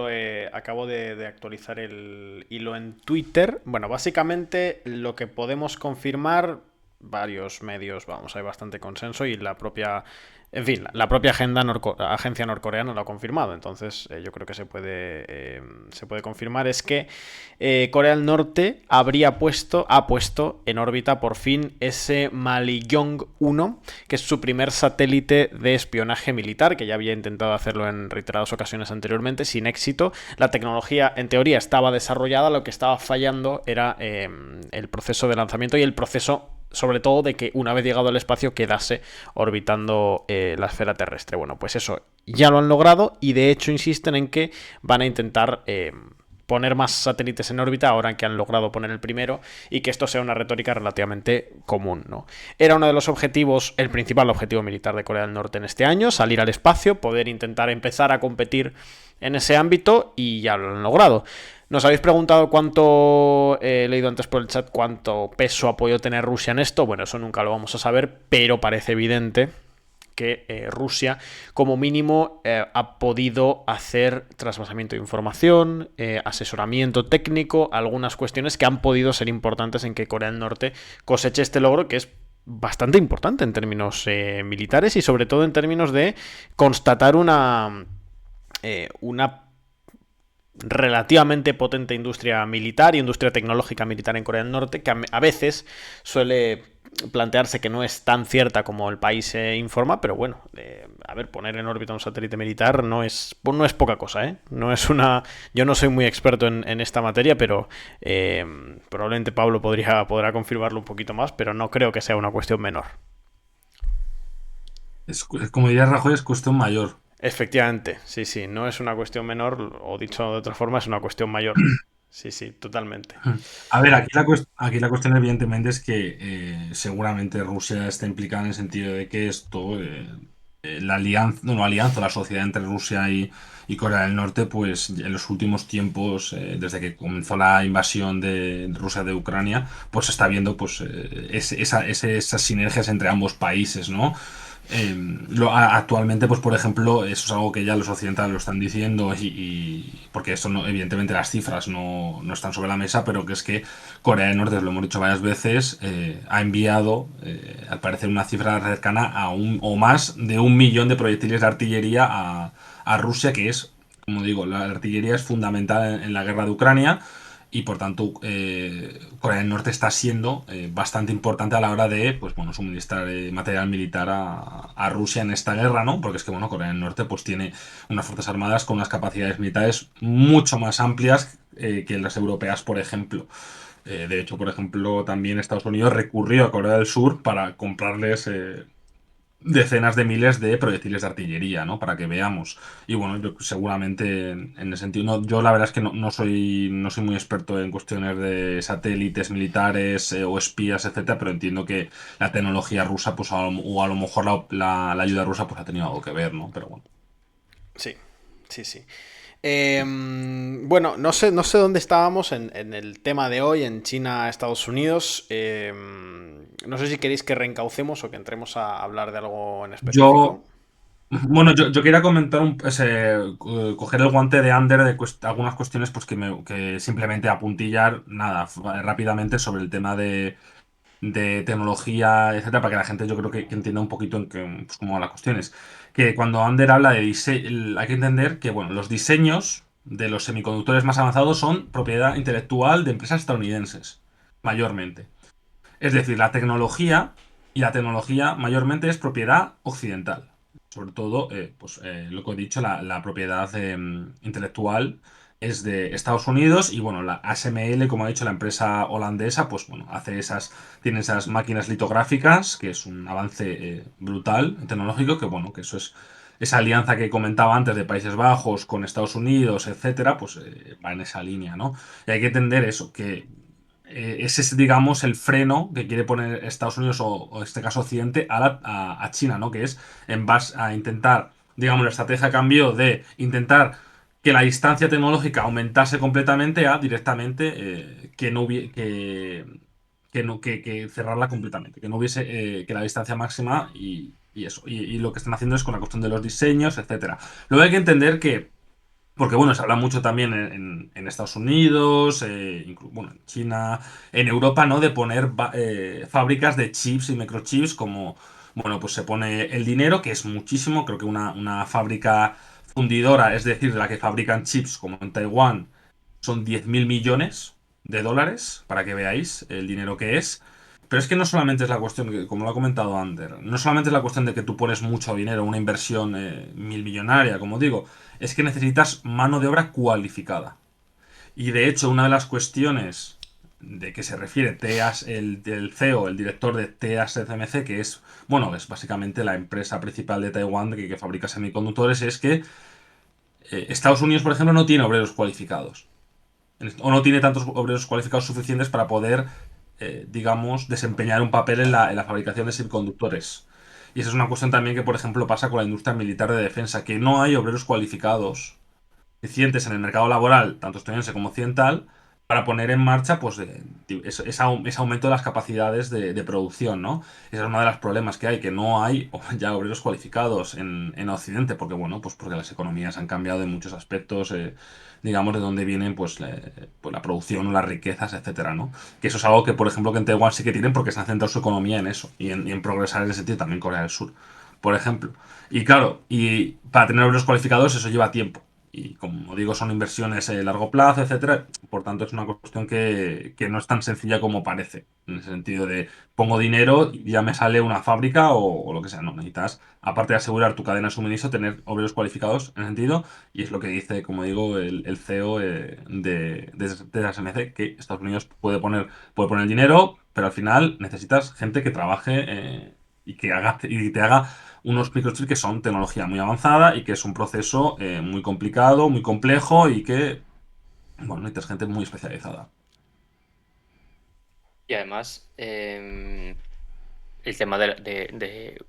acabo de actualizar el hilo en Twitter. Bueno, básicamente lo que podemos confirmar, varios medios, hay bastante consenso y la propia agencia norcoreana lo ha confirmado. Entonces yo creo que se puede confirmar, es que Corea del Norte ha puesto en órbita por fin ese Maliyong-1, que es su primer satélite de espionaje militar, que ya había intentado hacerlo en reiteradas ocasiones anteriormente, sin éxito. La tecnología, en teoría, estaba desarrollada, lo que estaba fallando era el proceso de lanzamiento y el proceso, sobre todo, de que una vez llegado al espacio quedase orbitando la esfera terrestre. Bueno, pues eso ya lo han logrado y de hecho insisten en que van a intentar poner más satélites en órbita ahora que han logrado poner el primero y que esto sea una retórica relativamente común, ¿no? Era uno de los objetivos, el principal objetivo militar de Corea del Norte en este año, salir al espacio, poder intentar empezar a competir en ese ámbito y ya lo han logrado. Nos habéis preguntado cuánto, he leído antes por el chat, cuánto peso ha podido tener Rusia en esto. Bueno, eso nunca lo vamos a saber, pero parece evidente que Rusia, como mínimo, ha podido hacer trasvasamiento de información, asesoramiento técnico, algunas cuestiones que han podido ser importantes en que Corea del Norte coseche este logro, que es bastante importante en términos militares y sobre todo en términos de constatar una relativamente potente industria militar y industria tecnológica militar en Corea del Norte, que a veces suele plantearse que no es tan cierta como el país informa, pero bueno, a ver, poner en órbita un satélite militar no es poca cosa, ¿eh? No es una... Yo no soy muy experto en esta materia, pero probablemente Pablo podrá confirmarlo un poquito más, pero no creo que sea una cuestión menor. Como diría Rajoy, es cuestión mayor. Efectivamente, sí, sí, no es una cuestión menor, o dicho de otra forma, es una cuestión mayor. Sí, sí, totalmente. A ver, aquí la cuestión evidentemente es que seguramente Rusia está implicada en el sentido de que esto, la alianza, no, alianza, la sociedad entre Rusia y Corea del Norte, pues en los últimos tiempos, desde que comenzó la invasión de Rusia de Ucrania, pues se está viendo pues esas sinergias entre ambos países, ¿no? Actualmente, pues por ejemplo, eso es algo que ya los occidentales lo están diciendo porque esto no, evidentemente las cifras no están sobre la mesa, pero que es que Corea del Norte, lo hemos dicho varias veces, ha enviado, al parecer, una cifra cercana a o más de 1 millón de proyectiles de artillería a Rusia, que es, como digo, la artillería es fundamental en la guerra de Ucrania y por tanto Corea del Norte está siendo bastante importante a la hora de pues bueno suministrar material militar a Rusia en esta guerra, ¿no? Porque es que bueno, Corea del Norte pues tiene unas fuerzas armadas con unas capacidades militares mucho más amplias que las europeas, por ejemplo. De hecho, por ejemplo, también Estados Unidos recurrió a Corea del Sur para comprarles decenas de miles de proyectiles de artillería, ¿no? Para que veamos. Y bueno, seguramente en ese sentido, yo la verdad es que no soy muy experto en cuestiones de satélites militares o espías, etcétera, pero entiendo que la tecnología rusa, pues o a lo mejor la ayuda rusa, pues ha tenido algo que ver, ¿no? Pero bueno. Sí, sí, sí. Bueno, no sé dónde estábamos en el tema de hoy, en China, Estados Unidos. No sé si queréis que reencaucemos o que entremos a hablar de algo en Yo, específico. bueno, yo quería comentar coger el guante de Ander de algunas cuestiones pues que simplemente apuntillar, nada, rápidamente sobre el tema de tecnología, etcétera, para que la gente yo creo que entienda un poquito pues, cómo van las cuestiones. Que cuando Ander habla de diseño, hay que entender que bueno, los diseños de los semiconductores más avanzados son propiedad intelectual de empresas estadounidenses, mayormente. Es decir, la tecnología mayormente es propiedad occidental. Sobre todo, pues lo que he dicho, la propiedad intelectual es de Estados Unidos y bueno, la ASML, como ha dicho la empresa holandesa, pues bueno, tiene esas máquinas litográficas, que es un avance brutal tecnológico, que bueno, que eso es esa alianza que comentaba antes de Países Bajos con Estados Unidos, etcétera, pues va en esa línea, ¿no? Y hay que entender eso, que ese es, digamos, el freno que quiere poner Estados Unidos o en este caso Occidente a China, ¿no? Que es en base a intentar, digamos, la estrategia cambió de intentar que la distancia tecnológica aumentase completamente a directamente que no que, no, que cerrarla completamente, que no hubiese que la distancia máxima y eso. Y lo que están haciendo es con la cuestión de los diseños, etcétera. Luego hay que entender que porque bueno, se habla mucho también en Estados Unidos, bueno, en China, en Europa, ¿no? De poner fábricas de chips y microchips como, bueno, pues se pone el dinero, que es muchísimo, creo que una fábrica fundidora, es decir, la que fabrican chips como en Taiwán, son 10.000 millones de dólares, para que veáis el dinero que es. Pero es que no solamente es la cuestión, como lo ha comentado Ander, no solamente es la cuestión de que tú pones mucho dinero, una inversión millonaria, como digo, es que necesitas mano de obra cualificada. Y de hecho, una de las cuestiones de que se refiere el CEO, el director de TSMC, que es, bueno, es básicamente la empresa principal de Taiwán que fabrica semiconductores, es que Estados Unidos, por ejemplo, no tiene obreros cualificados. O no tiene tantos obreros cualificados suficientes para poder, digamos, desempeñar un papel en la fabricación de semiconductores. Y esa es una cuestión también que, por ejemplo, pasa con la industria militar de defensa, que no hay obreros cualificados eficientes en el mercado laboral, tanto estadounidense como occidental, para poner en marcha pues, ese aumento de las capacidades de producción, ¿no? Ese es uno de los problemas que hay, que no hay ya obreros cualificados en Occidente, porque bueno, pues porque las economías han cambiado en muchos aspectos, digamos, de dónde vienen pues la producción o las riquezas, etcétera, ¿no? Que eso es algo que, por ejemplo, que en Taiwán sí que tienen porque se han centrado su economía en eso y en progresar en ese sentido también Corea del Sur, por ejemplo. Y claro, y para tener obreros cualificados eso lleva tiempo. y como digo, son inversiones a largo plazo, etcétera. Por tanto, es una cuestión que no es tan sencilla como parece, en el sentido de pongo dinero y ya me sale una fábrica o lo que sea. No, necesitas, aparte de asegurar tu cadena de suministro, tener obreros cualificados en el sentido, y es lo que dice, como digo, el CEO de la SMC, que Estados Unidos puede poner el dinero, pero al final necesitas gente que trabaje y te haga unos microchips que son tecnología muy avanzada y que es un proceso muy complicado, muy complejo y que, bueno, necesitas gente muy especializada. Y además, el tema de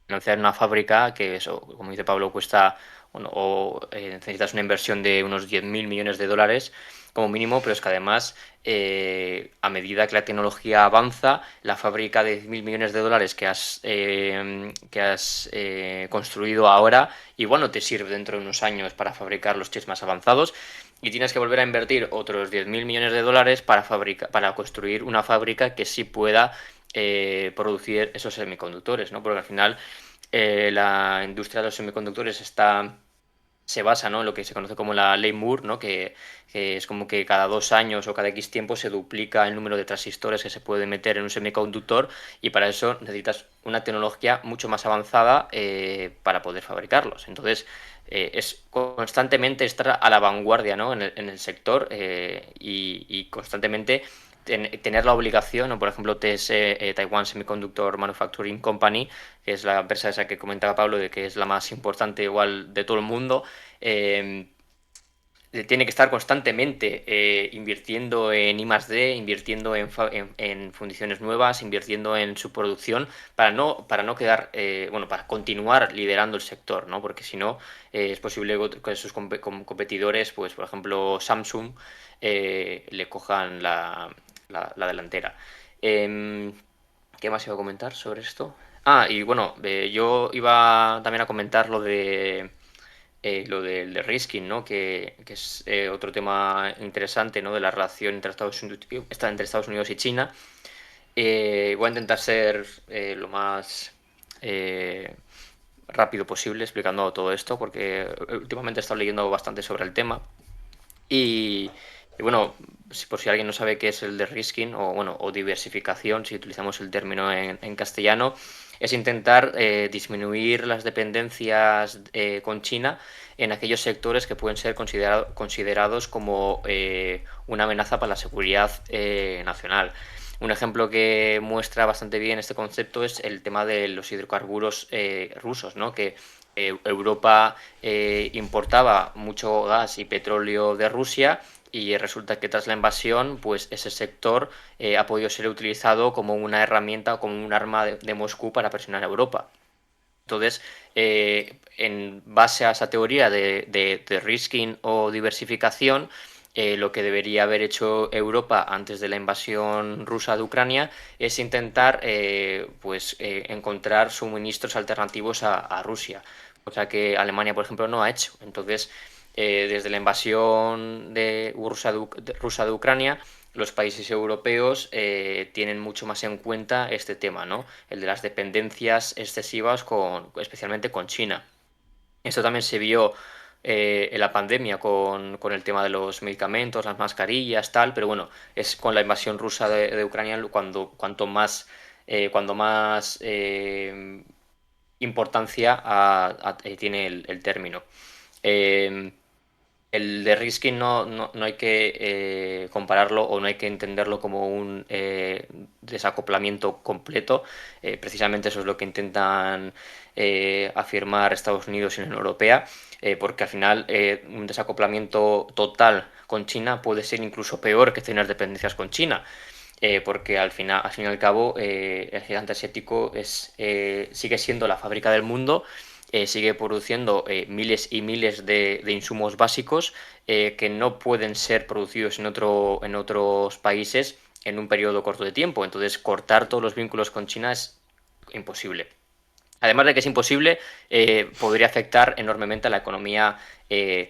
financiar una fábrica, que eso, como dice Pablo, cuesta, bueno, necesitas una inversión de unos 10.000 millones de dólares como mínimo, pero es que además, a medida que la tecnología avanza, la fábrica de 10.000 millones de dólares que has construido ahora, igual no te sirve dentro de unos años para fabricar los chips más avanzados. Y tienes que volver a invertir otros 10.000 millones de dólares para construir una fábrica que sí pueda producir esos semiconductores, ¿no? Porque al final la industria de los semiconductores se basa, ¿no?, en lo que se conoce como la ley Moore, ¿no?, que es como que cada 2 años o cada X tiempo se duplica el número de transistores que se puede meter en un semiconductor, y para eso necesitas una tecnología mucho más avanzada para poder fabricarlos. Entonces, es constantemente estar a la vanguardia, ¿no?, en el sector, y constantemente tener la obligación, o por ejemplo Taiwan Semiconductor Manufacturing Company, que es la empresa esa que comentaba Pablo, de que es la más importante igual de todo el mundo, eh, tiene que estar constantemente invirtiendo en I+D, invirtiendo en fundiciones nuevas, invirtiendo en su producción, para no quedar, bueno, para continuar liderando el sector, ¿no? Porque si no, es posible que sus competidores, pues por ejemplo Samsung, le cojan la delantera. Em, ¿Qué más iba a comentar sobre esto? Ah, y bueno, yo iba también a comentar lo del de risking, ¿no? Que es otro tema interesante, ¿no? De la relación entre Estados Unidos y China. Voy a intentar ser lo más eh, rápido posible explicando todo esto, porque últimamente he estado leyendo bastante sobre el tema. Y bueno, por si alguien no sabe qué es el de-risking, o bueno, o diversificación, si utilizamos el término en castellano, es intentar disminuir las dependencias con China en aquellos sectores que pueden ser considerados como una amenaza para la seguridad nacional. Un ejemplo que muestra bastante bien este concepto es el tema de los hidrocarburos rusos, ¿no? Que Europa importaba mucho gas y petróleo de Rusia, y resulta que tras la invasión, pues ese sector ha podido ser utilizado como una herramienta o como un arma de Moscú para presionar a Europa. Entonces, en base a esa teoría de risking o diversificación, lo que debería haber hecho Europa antes de la invasión rusa de Ucrania es intentar pues, encontrar suministros alternativos a Rusia, cosa que Alemania, por ejemplo, no ha hecho. Entonces, desde la invasión rusa de Ucrania, los países europeos tienen mucho más en cuenta este tema, ¿no? El de las dependencias excesivas, especialmente con China. Esto también se vio en la pandemia con el tema de los medicamentos, las mascarillas, tal, pero bueno, es con la invasión rusa de Ucrania cuando más importancia tiene el término. Eh, el de risking no hay que compararlo, o no hay que entenderlo como un desacoplamiento completo. Precisamente eso es lo que intentan afirmar Estados Unidos y la Unión Europea, porque al final un desacoplamiento total con China puede ser incluso peor que tener dependencias con China. Porque al final, al fin y al cabo, el gigante asiático sigue siendo la fábrica del mundo, sigue produciendo miles y miles de insumos básicos que no pueden ser producidos en otros países en un periodo corto de tiempo. Entonces, cortar todos los vínculos con China es imposible. Además de que es imposible, podría afectar enormemente a la economía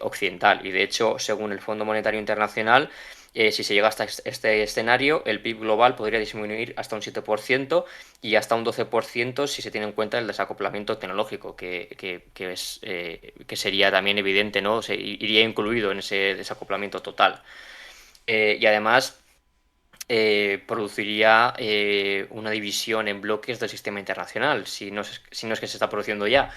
occidental. Y de hecho, según el Fondo Monetario Internacional, Si se llega hasta este escenario, el PIB global podría disminuir hasta un 7% y hasta un 12% si se tiene en cuenta el desacoplamiento tecnológico, que sería también evidente, ¿no? Iría incluido en ese desacoplamiento total. Y además produciría una división en bloques del sistema internacional, si no es que se está produciendo ya,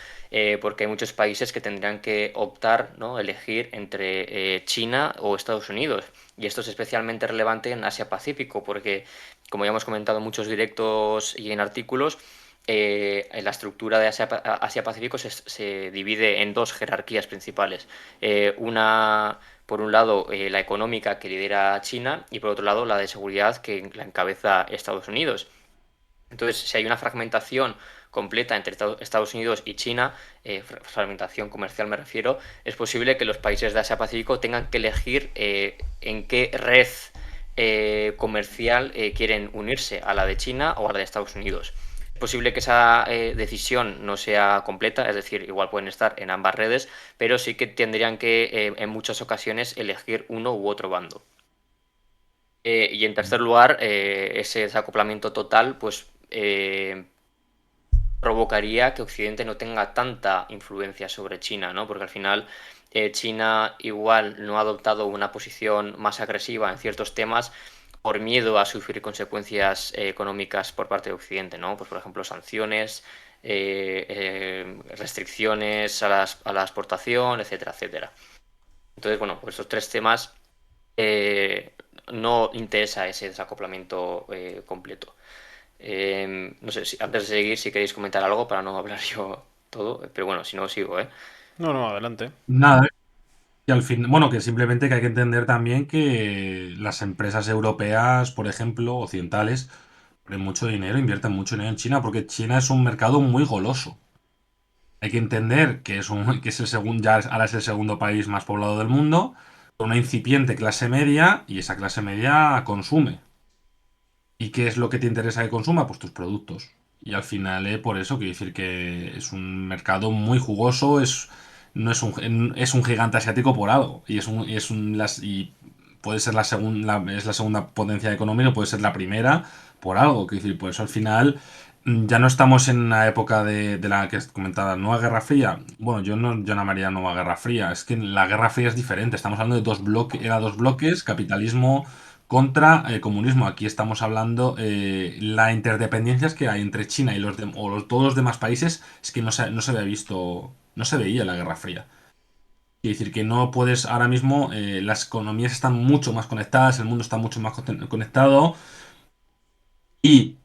porque hay muchos países que tendrán que optar, ¿no? Elegir entre China o Estados Unidos. Y esto es especialmente relevante en Asia-Pacífico, porque, como ya hemos comentado en muchos directos y en artículos, en la estructura de Asia-Pacífico se divide en dos jerarquías principales. Una, por un lado, la económica, que lidera China, y por otro lado, la de seguridad, que la encabeza Estados Unidos. Entonces, si hay una fragmentación completa entre Estados Unidos y China, fragmentación comercial me refiero, es posible que los países de Asia-Pacífico tengan que elegir en qué red comercial quieren unirse, a la de China o a la de Estados Unidos. Es posible que esa decisión no sea completa, es decir, igual pueden estar en ambas redes, pero sí que tendrían que en muchas ocasiones elegir uno u otro bando. Y en tercer lugar, ese desacoplamiento total pues provocaría que Occidente no tenga tanta influencia sobre China, ¿no? Porque al final China igual no ha adoptado una posición más agresiva en ciertos temas por miedo a sufrir consecuencias económicas por parte de Occidente, ¿no? Pues por ejemplo sanciones, restricciones a la exportación, etcétera, etcétera. Entonces, bueno, pues estos tres temas no interesa ese desacoplamiento completo. No sé, antes de seguir, si queréis comentar algo para no hablar yo todo, pero bueno, si no, sigo, ¿eh? No, no, adelante. Nada, y al fin, bueno, que simplemente que hay que entender también que las empresas europeas, por ejemplo, occidentales, ponen mucho dinero, invierten mucho dinero en China, porque China es un mercado muy goloso. Hay que entender que que es el segundo, ahora es el segundo país más poblado del mundo, con una incipiente clase media, y esa clase media consume. ¿Y qué es lo que te interesa que consuma? Pues tus productos. Y al final, por eso, quiero decir que es un mercado muy jugoso, no es un gigante asiático por algo. Y puede ser es la segunda potencia económica, puede ser la primera por algo. Quiero decir, por eso al final ya no estamos en la época de la que comentaba, Nueva Guerra Fría. Bueno, yo no llamaría Nueva Guerra Fría, es que la Guerra Fría es diferente. Estamos hablando de dos bloques, capitalismo contra el comunismo. Aquí estamos hablando la interdependencias que hay entre China y todos los demás países, es que no se había visto, no se veía en la Guerra Fría. Quiere decir que no puedes ahora mismo, las economías están mucho más conectadas, el mundo está mucho más conectado y,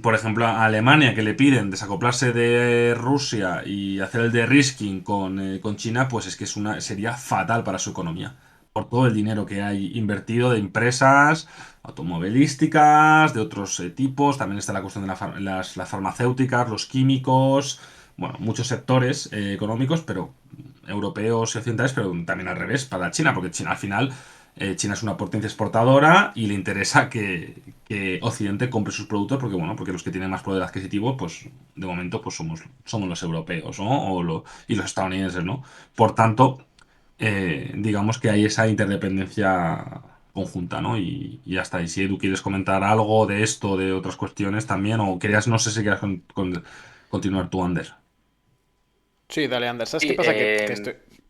por ejemplo, a Alemania, que le piden desacoplarse de Rusia y hacer el de-risking con China, pues es que sería fatal para su economía. Por todo el dinero que hay invertido de empresas automovilísticas, de otros tipos. También está la cuestión de las farmacéuticas, los químicos. Bueno, muchos sectores económicos, pero europeos y occidentales, pero también al revés para China, porque China al final China es una potencia exportadora y le interesa que Occidente compre sus productos porque, bueno, porque los que tienen más poder adquisitivo, pues de momento pues somos los europeos, ¿no? Y los estadounidenses, ¿no? Por tanto, digamos que hay esa interdependencia conjunta, ¿no? Y ya está. Y si Edu quieres comentar algo de esto, de otras cuestiones también, o querías, no sé si quieres continuar tú, Ander. Sí, dale, Ander. ¿Sabes qué Sí, pasa?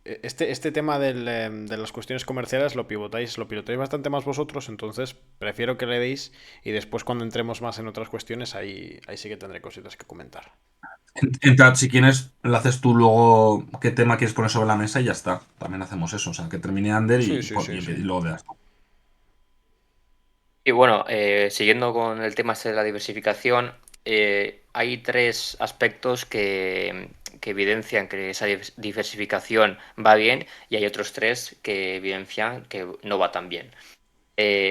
Este tema de las cuestiones comerciales lo pilotáis bastante más vosotros, entonces prefiero que le deis y después cuando entremos más en otras cuestiones, ahí sí que tendré cositas que comentar. Entra, si quieres, lo haces tú luego qué tema quieres poner sobre la mesa y ya está. También hacemos eso. O sea, que termine Ander Sí, sí, sí, y sí. luego de y bueno, siguiendo con el tema este de la diversificación, hay tres aspectos que evidencian que esa diversificación va bien y hay otros tres que evidencian que no va tan bien.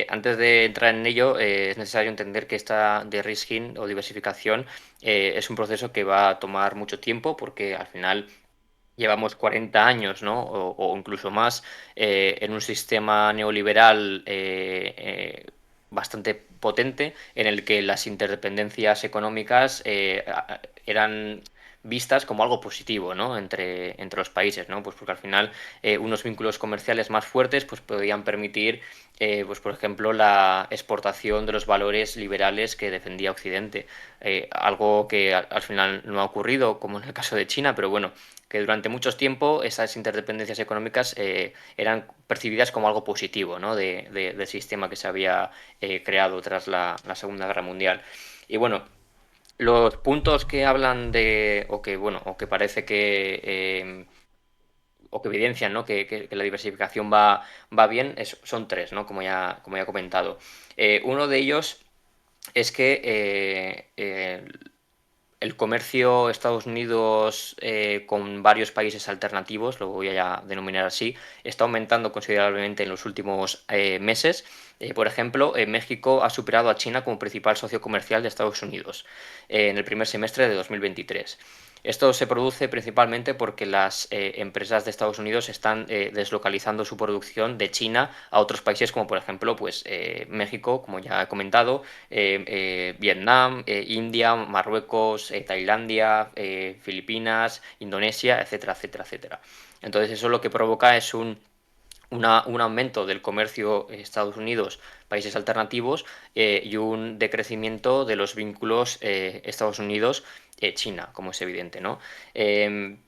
Antes de entrar en ello, es necesario entender que esta de-risking o diversificación es un proceso que va a tomar mucho tiempo porque al final llevamos 40 años, ¿no? O incluso más, en un sistema neoliberal bastante potente en el que las interdependencias económicas eran vistas como algo positivo, ¿no? Entre los países, ¿no? Pues porque al final unos vínculos comerciales más fuertes pues podrían permitir, pues por ejemplo, la exportación de los valores liberales que defendía Occidente. Algo que al final no ha ocurrido, como en el caso de China, pero bueno, que durante mucho tiempo esas interdependencias económicas eran percibidas como algo positivo, ¿no? Del sistema que se había creado tras la Segunda Guerra Mundial. Y bueno, los puntos que hablan de, o que, bueno, o que parece que, o que evidencian, ¿no? Que la diversificación va bien, son tres, ¿no? Como ya he comentado. Uno de ellos es que el comercio Estados Unidos con varios países alternativos, lo voy a denominar así, está aumentando considerablemente en los últimos meses. Por ejemplo, México ha superado a China como principal socio comercial de Estados Unidos en el primer semestre de 2023. Esto se produce principalmente porque las empresas de Estados Unidos están deslocalizando su producción de China a otros países como por ejemplo pues, México, como ya he comentado, Vietnam, India, Marruecos, Tailandia, Filipinas, Indonesia, etcétera, etcétera, etcétera. Entonces eso lo que provoca es un aumento del comercio Estados Unidos, países alternativos y un decrecimiento de los vínculos Estados Unidos-China, como es evidente, ¿no? El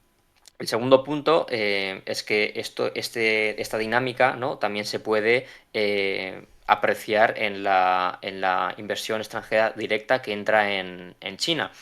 segundo punto es que esta dinámica, ¿no? También se puede apreciar en la inversión extranjera directa que entra en China.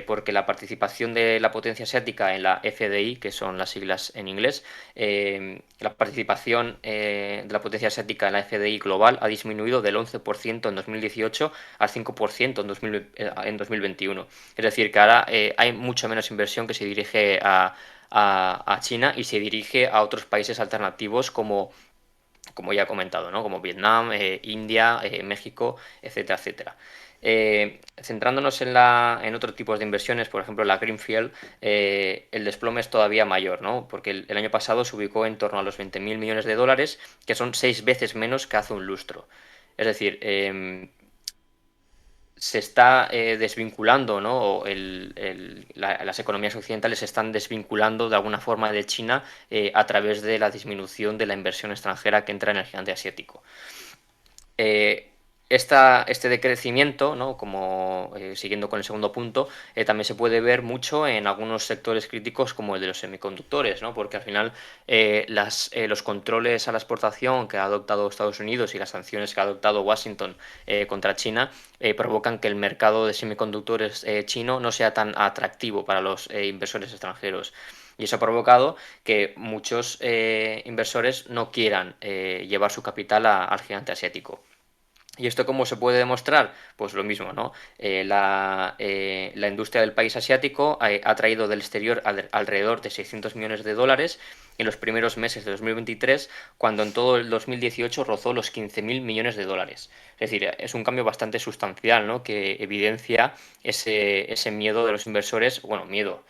Porque la participación de la potencia asiática en la FDI, que son las siglas en inglés, la participación de la potencia asiática en la FDI global ha disminuido del 11% en 2018 al 5% en 2021. Es decir, que ahora hay mucho menos inversión que se dirige a China y se dirige a otros países alternativos como ya he comentado, ¿no? Como Vietnam, India, México, etcétera, etcétera. Centrándonos en otros tipos de inversiones, por ejemplo la Greenfield, el desplome es todavía mayor, ¿no? Porque el año pasado se ubicó en torno a los 20.000 millones de dólares, que son 6 veces menos que hace un lustro. Es decir, se está desvinculando, ¿no? Las economías occidentales se están desvinculando de alguna forma de China a través de la disminución de la inversión extranjera que entra en el gigante asiático. Este decrecimiento, ¿no? Como siguiendo con el segundo punto, también se puede ver mucho en algunos sectores críticos como el de los semiconductores, ¿no? Porque al final los controles a la exportación que ha adoptado Estados Unidos y las sanciones que ha adoptado Washington contra China provocan que el mercado de semiconductores chino no sea tan atractivo para los inversores extranjeros. Y eso ha provocado que muchos inversores no quieran llevar su capital al gigante asiático. ¿Y esto cómo se puede demostrar? Pues lo mismo, ¿no? La industria del país asiático ha traído del exterior alrededor de 600 millones de dólares en los primeros meses de 2023, cuando en todo el 2018 rozó los 15.000 millones de dólares. Es decir, es un cambio bastante sustancial, ¿no? Que evidencia ese miedo de los inversores, bueno, miedo,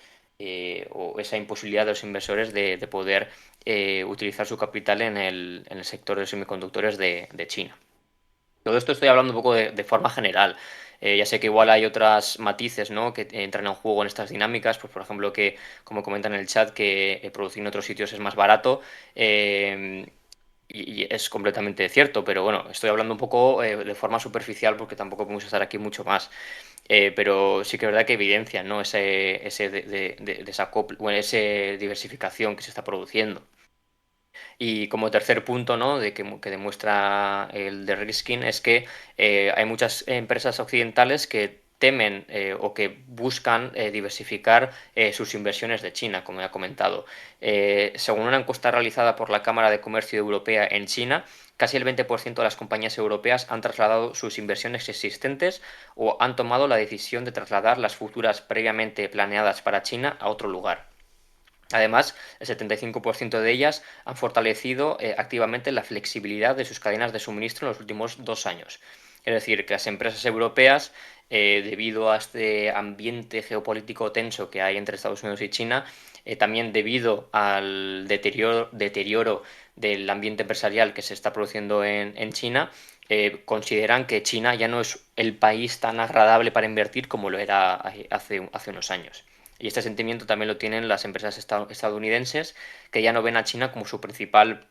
o esa imposibilidad de los inversores de poder utilizar su capital en el sector de los semiconductores de China. Todo esto estoy hablando un poco de forma general. Ya sé que igual hay otras matices, ¿no? Que entran en juego en estas dinámicas, pues por ejemplo que, como comentan en el chat, que producir en otros sitios es más barato. Y es completamente cierto, pero bueno, estoy hablando un poco de forma superficial porque tampoco podemos estar aquí mucho más. Pero sí que es verdad que evidencian, ¿no? Bueno, esa diversificación que se está produciendo. Y como tercer punto, ¿no? que demuestra el de Riskin es que hay muchas empresas occidentales que temen o que buscan diversificar sus inversiones de China, como ya he comentado. Según una encuesta realizada por la Cámara de Comercio Europea en China, casi el 20% de las compañías europeas han trasladado sus inversiones existentes o han tomado la decisión de trasladar las futuras previamente planeadas para China a otro lugar. Además, el 75% de ellas han fortalecido activamente la flexibilidad de sus cadenas de suministro en los últimos 2 años. Es decir, que las empresas europeas, debido a este ambiente geopolítico tenso que hay entre Estados Unidos y China, también debido al deterioro del ambiente empresarial que se está produciendo en China, consideran que China ya no es el país tan agradable para invertir como lo era hace unos años. Y este sentimiento también lo tienen las empresas estadounidenses, que ya no ven a China como su principal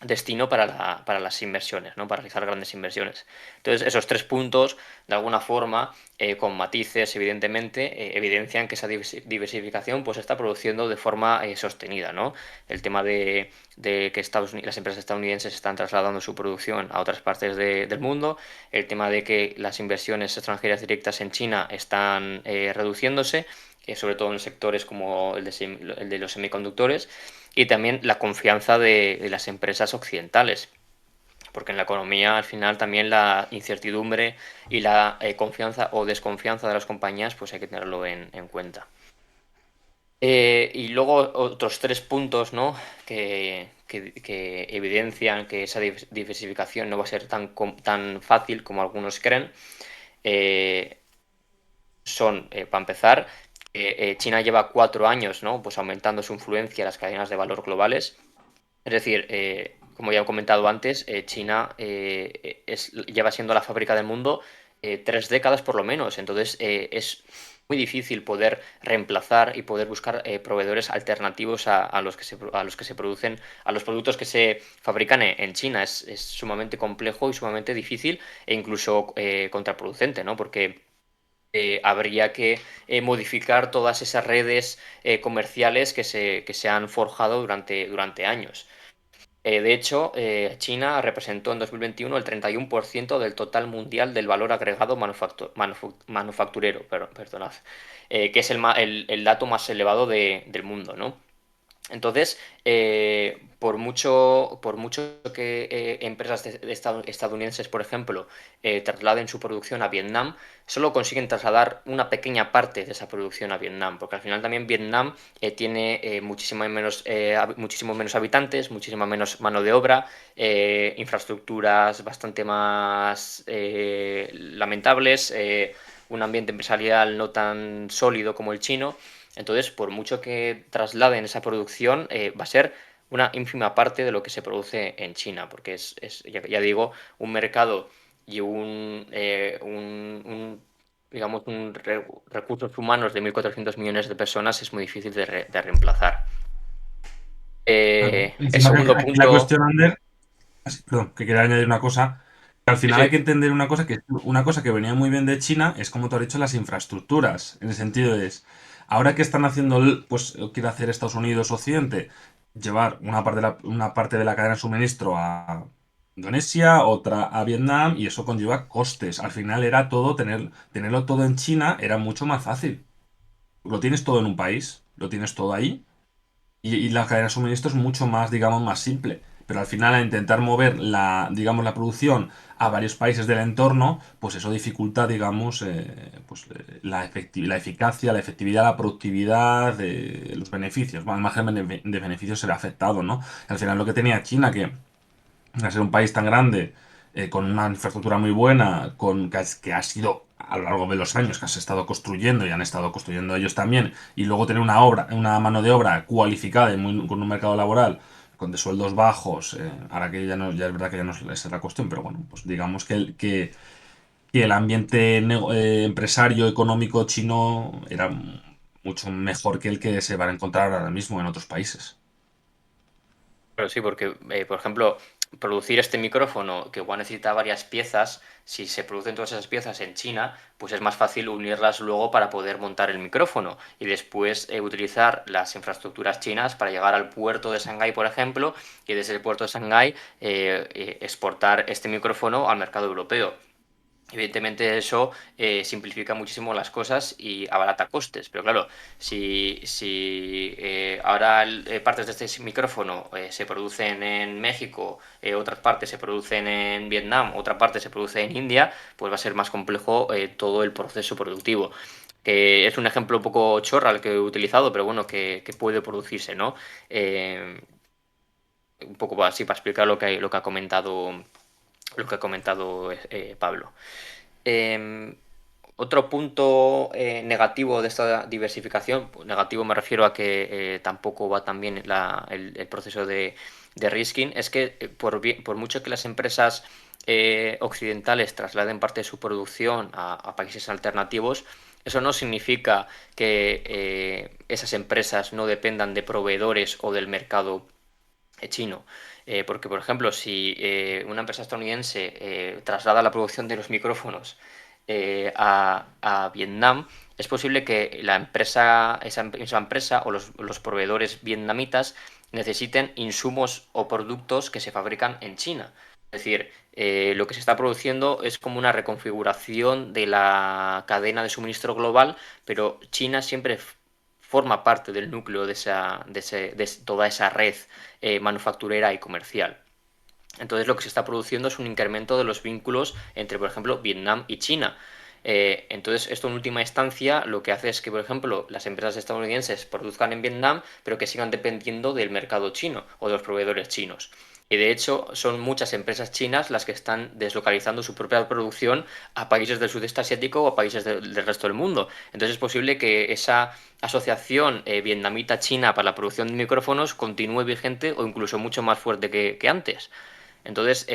destino para las inversiones, ¿no? Para realizar grandes inversiones. Entonces, esos 3 puntos, de alguna forma, con matices, evidentemente, evidencian que esa diversificación pues, está produciendo de forma sostenida, ¿no? El tema de que las empresas estadounidenses están trasladando su producción a otras partes del mundo, el tema de que las inversiones extranjeras directas en China están reduciéndose, sobre todo en sectores como el de los semiconductores, y también la confianza de las empresas occidentales. Porque en la economía, al final, también la incertidumbre y la confianza o desconfianza de las compañías, pues hay que tenerlo en cuenta. Y luego otros 3 puntos, ¿no? que evidencian que esa diversificación no va a ser tan fácil como algunos creen. Son, para empezar, China lleva 4 años, ¿no? Pues aumentando su influencia en las cadenas de valor globales. Es decir, como ya he comentado antes, China lleva siendo la fábrica del mundo 3 décadas por lo menos. Entonces, es muy difícil poder reemplazar y poder buscar proveedores alternativos a los que se producen, a los productos que se fabrican en China. Es sumamente complejo y sumamente difícil e incluso contraproducente, ¿no? Porque habría que modificar todas esas redes comerciales que se han forjado durante años. De hecho, China representó en 2021 el 31% del total mundial del valor agregado manufacturero, perdonad, que es el dato más elevado del mundo, ¿no? Entonces, por mucho que empresas estadounidenses, por ejemplo, trasladen su producción a Vietnam, solo consiguen trasladar una pequeña parte de esa producción a Vietnam, porque al final también Vietnam tiene muchísimo menos habitantes, muchísima menos mano de obra, infraestructuras bastante más lamentables, un ambiente empresarial no tan sólido como el chino. Entonces, por mucho que trasladen esa producción, va a ser una ínfima parte de lo que se produce en China, porque ya digo, un mercado y digamos, recursos humanos de 1.400 millones de personas es muy difícil de reemplazar. Claro. El Encima que segundo aquí la punto, cuestión, Ander, perdón, que quería añadir una cosa. Que al sí, final hay sí, que entender una cosa que venía muy bien de China es como tú has dicho las infraestructuras. En el sentido es, ahora que están haciendo, pues quiere hacer Estados Unidos Occidente, llevar una parte de la cadena de suministro a Indonesia, otra a Vietnam, y eso conlleva costes. Al final era todo, tenerlo todo en China era mucho más fácil. Lo tienes todo en un país, lo tienes todo ahí y la cadena de suministro es mucho más, digamos, más simple. Pero al final, al intentar mover digamos, la producción a varios países del entorno, pues eso dificulta, digamos, pues, la eficacia, la efectividad, la productividad, los beneficios. Bueno, el margen de beneficios será afectado, ¿no? Al final lo que tenía China, que al ser un país tan grande, con una infraestructura muy buena, que ha sido a lo largo de los años que has estado construyendo y han estado construyendo ellos también, y luego tener una mano de obra cualificada y con un mercado laboral con de sueldos bajos, ahora que ya no, ya es verdad que ya no es la cuestión, pero bueno, pues digamos que el ambiente empresario económico chino era mucho mejor que el que se va a encontrar ahora mismo en otros países. pero sí, porque, por ejemplo, producir este micrófono que igual necesita varias piezas, si se producen todas esas piezas en China, pues es más fácil unirlas luego para poder montar el micrófono y después utilizar las infraestructuras chinas para llegar al puerto de Shanghái, por ejemplo, y desde el puerto de Shanghái exportar este micrófono al mercado europeo. Evidentemente eso simplifica muchísimo las cosas y abarata costes, pero claro, si ahora partes de este micrófono se producen en México, otras partes se producen en Vietnam, otra parte se produce en India, pues va a ser más complejo todo el proceso productivo. Que es un ejemplo un poco chorra el que he utilizado, pero bueno, que puede producirse, ¿no? Eh, un poco así para explicar lo que ha comentado Pablo. Eh, Otro punto negativo de esta diversificación, pues negativo me refiero a que tampoco va tan bien el proceso de risking, es que por mucho que las empresas occidentales trasladen parte de su producción a países alternativos, Eso no significa que esas empresas no dependan de proveedores o del mercado chino. Porque, por ejemplo, si una empresa estadounidense traslada la producción de los micrófonos a Vietnam, es posible que esa empresa o los proveedores vietnamitas necesiten insumos o productos que se fabrican en China. Es decir, lo que se está produciendo es como una reconfiguración de la cadena de suministro global, pero China siempre forma parte del núcleo de toda esa red manufacturera y comercial. Entonces lo que se está produciendo es un incremento de los vínculos entre, por ejemplo, Vietnam y China. Entonces esto en última instancia lo que hace es que, por ejemplo, las empresas estadounidenses produzcan en Vietnam, pero que sigan dependiendo del mercado chino o de los proveedores chinos. Y de hecho son muchas empresas chinas las que están deslocalizando su propia producción a países del sudeste asiático o a países del resto del mundo. Entonces es posible que esa asociación vietnamita-china para la producción de micrófonos continúe vigente o incluso mucho más fuerte que antes. Entonces,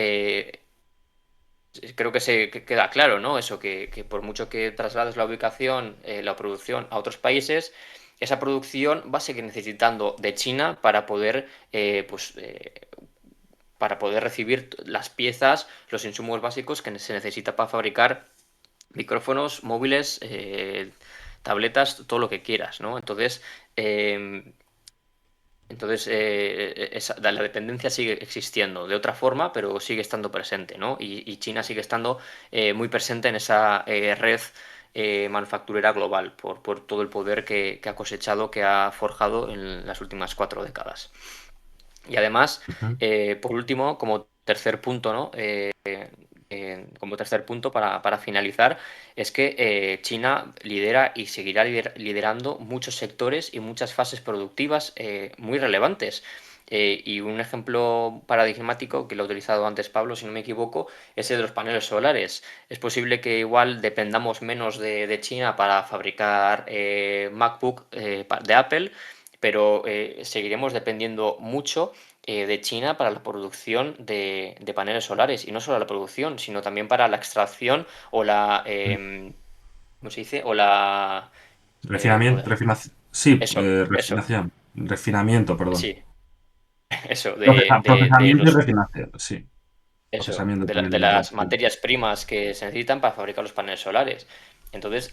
creo que queda claro, ¿no? Eso, que por mucho que traslades la ubicación, la producción a otros países, esa producción va a seguir necesitando de China para poder, para poder recibir las piezas, los insumos básicos que se necesita para fabricar micrófonos, móviles, tabletas, todo lo que quieras, ¿no? Eh, la dependencia sigue existiendo de otra forma, pero sigue estando presente, ¿no? Y China sigue estando muy presente en esa red manufacturera global por todo el poder que ha cosechado, que ha forjado en las últimas 4 décadas. Y además, Ujú. por último, como tercer punto, ¿no? Como tercer punto para finalizar, es que China lidera y seguirá liderando muchos sectores y muchas fases productivas muy relevantes. Y un ejemplo paradigmático que lo ha utilizado antes Pablo, si no me equivoco, es el de los paneles solares. Es posible que igual dependamos menos de China para fabricar MacBook de Apple, pero seguiremos dependiendo mucho de China para la producción de paneles solares. Y no solo la producción, sino también para la extracción o ¿cómo se dice? O la... Refinamiento, joder. sí, Eso, eso, refinación, refinamiento, perdón. sí, eso, de Procesamiento y los... refinación, sí. Eso, Procesamiento también de en inglés. las Sí. materias primas que se necesitan para fabricar los paneles solares. Entonces,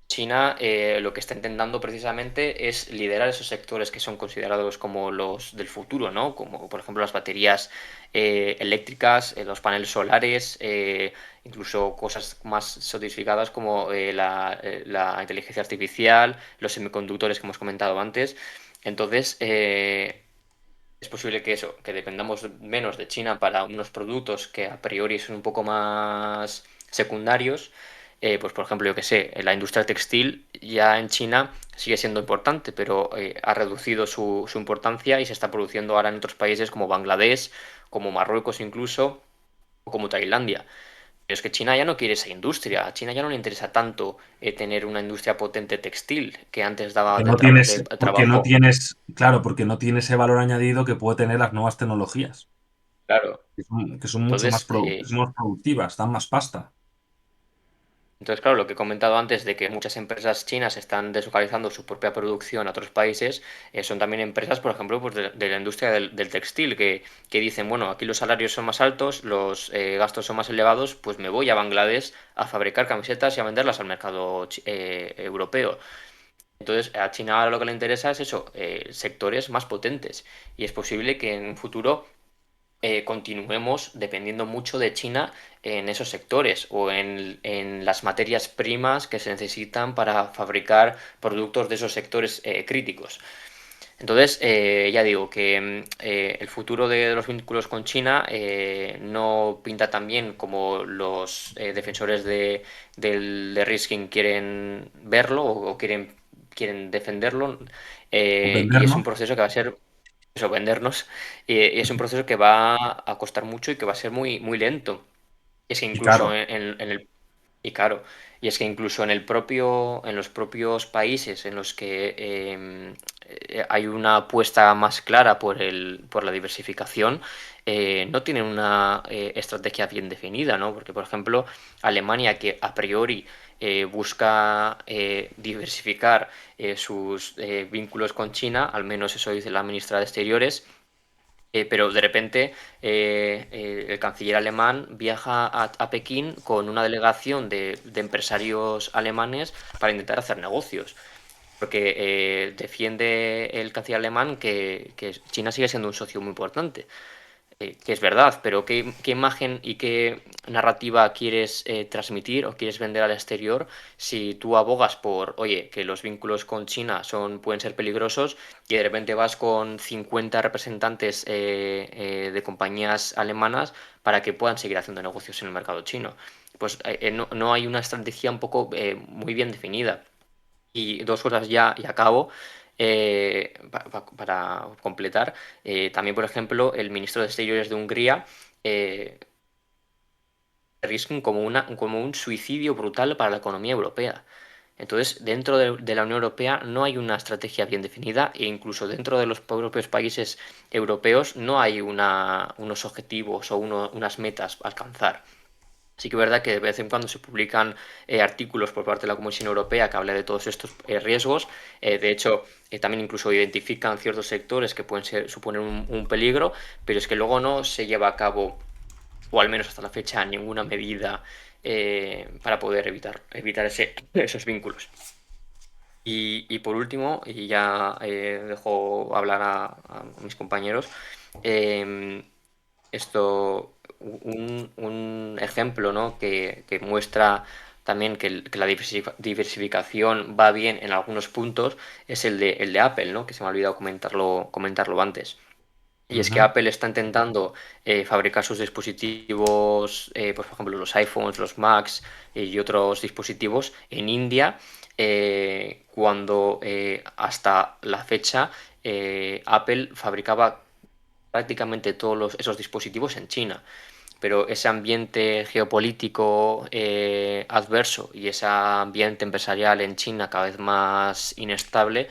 China lo que está intentando precisamente es liderar esos sectores que son considerados como los del futuro, ¿no? Como por ejemplo las baterías eléctricas, los paneles solares, incluso cosas más sofisticadas como la inteligencia artificial, los semiconductores que hemos comentado antes. Entonces, es posible que eso, que dependamos menos de China para unos productos que a priori son un poco más secundarios. Pues por ejemplo, yo que sé, la industria textil ya en China sigue siendo importante, pero ha reducido su importancia y se está produciendo ahora en otros países como Bangladesh, como Marruecos incluso, o como Tailandia. Pero es que China ya no quiere esa industria. A China ya no le interesa tanto tener una industria potente textil que antes daba de Porque no trabajo. tienes, claro, porque no tiene ese valor añadido que puede tener las nuevas tecnologías, Claro. que son mucho más, Entonces, que son más productivas, dan más pasta. Entonces, claro, lo que he comentado antes de que muchas empresas chinas están deslocalizando su propia producción a otros países, son también empresas, por ejemplo, pues de la industria del textil, que dicen, bueno, aquí los salarios son más altos, los gastos son más elevados, pues me voy a Bangladesh a fabricar camisetas y a venderlas al mercado europeo. Entonces, a China ahora lo que le interesa es eso, sectores más potentes. Y es posible que en un futuro continuemos dependiendo mucho de China en esos sectores o en las materias primas que se necesitan para fabricar productos de esos sectores críticos. Entonces, ya digo que el futuro de los vínculos con China no pinta tan bien como los defensores de Risking quieren verlo o quieren defenderlo. O Y es un vendernos. proceso que va a ser eso, vendernos. Y es un proceso que va a costar mucho y que va a ser muy, muy lento. Es que Y incluso caro. Y claro, y es que incluso en los propios países en los que hay una apuesta más clara por la diversificación, no tienen una estrategia bien definida, ¿no? Porque, por ejemplo, Alemania, que a priori busca diversificar sus vínculos con China, al menos eso dice la ministra de Exteriores, pero de repente el canciller alemán viaja a Pekín con una delegación de empresarios alemanes para intentar hacer negocios. Porque defiende el canciller alemán que China sigue siendo un socio muy importante. Que es verdad, pero ¿qué imagen y qué narrativa quieres transmitir o quieres vender al exterior si tú abogas por, oye, que los vínculos con China pueden ser peligrosos y de repente vas con 50 representantes de compañías alemanas para que puedan seguir haciendo negocios en el mercado chino? Pues no hay una estrategia un poco muy bien definida. Y dos cosas ya y acabo. Para completar, también, por ejemplo, el ministro de Exteriores de Hungría eh, riscan como un suicidio brutal para la economía europea. Entonces, dentro de la Unión Europea no hay una estrategia bien definida e incluso dentro de los propios países europeos no hay unos objetivos o unas metas a alcanzar. Sí que es verdad que de vez en cuando se publican artículos por parte de la Comisión Europea que habla de todos estos riesgos. De hecho, también incluso identifican ciertos sectores que pueden suponer un peligro, pero es que luego no se lleva a cabo, o al menos hasta la fecha, ninguna medida para poder evitar esos vínculos. Y por último, y ya dejo hablar a mis compañeros, eh, un ejemplo, ¿no? que muestra también que la diversificación va bien en algunos puntos es el de Apple, ¿no? Que se me ha olvidado comentarlo antes. Y es que Ujú. Apple está intentando fabricar sus dispositivos, pues, por ejemplo, los iPhones, los Macs y otros dispositivos en India, cuando hasta la fecha Apple fabricaba prácticamente todos esos dispositivos en China. Pero ese ambiente geopolítico adverso y ese ambiente empresarial en China cada vez más inestable,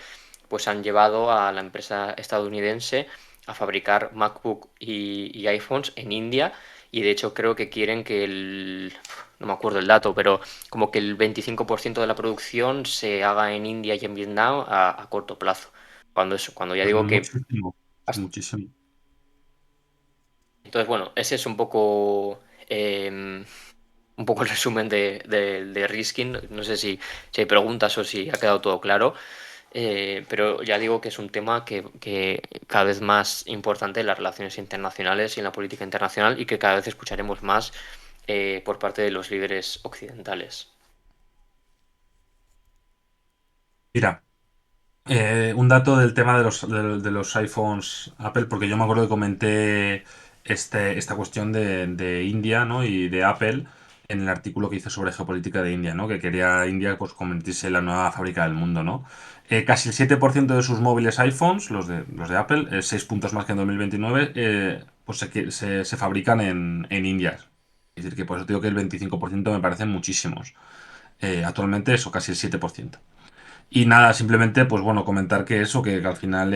pues han llevado a la empresa estadounidense a fabricar MacBook y iPhones en India, y de hecho creo que quieren no me acuerdo el dato, pero como que el 25% de la producción se haga en India y en Vietnam a corto plazo. Cuando ya Pues digo que muchísimo, muchísimo. entonces, bueno, ese es un poco el resumen de Riskin. No sé si hay preguntas o si ha quedado todo claro, pero ya digo que es un tema que cada vez más importante en las relaciones internacionales y en la política internacional y que cada vez escucharemos más por parte de los líderes occidentales. Mira, un dato del tema de los iPhones Apple, porque yo me acuerdo que comenté esta cuestión de India, ¿no? Y de Apple en el artículo que hice sobre geopolítica de India, ¿no? Que quería India pues convertirse en la nueva fábrica del mundo, ¿no? Casi el 7% de sus móviles iPhones, los de Apple, 6 puntos más que en 2029, pues se fabrican en India. Es decir, que por eso digo que el 25% me parecen muchísimos. Actualmente eso, casi el 7%. Y nada, simplemente, pues bueno, comentar que eso, que al final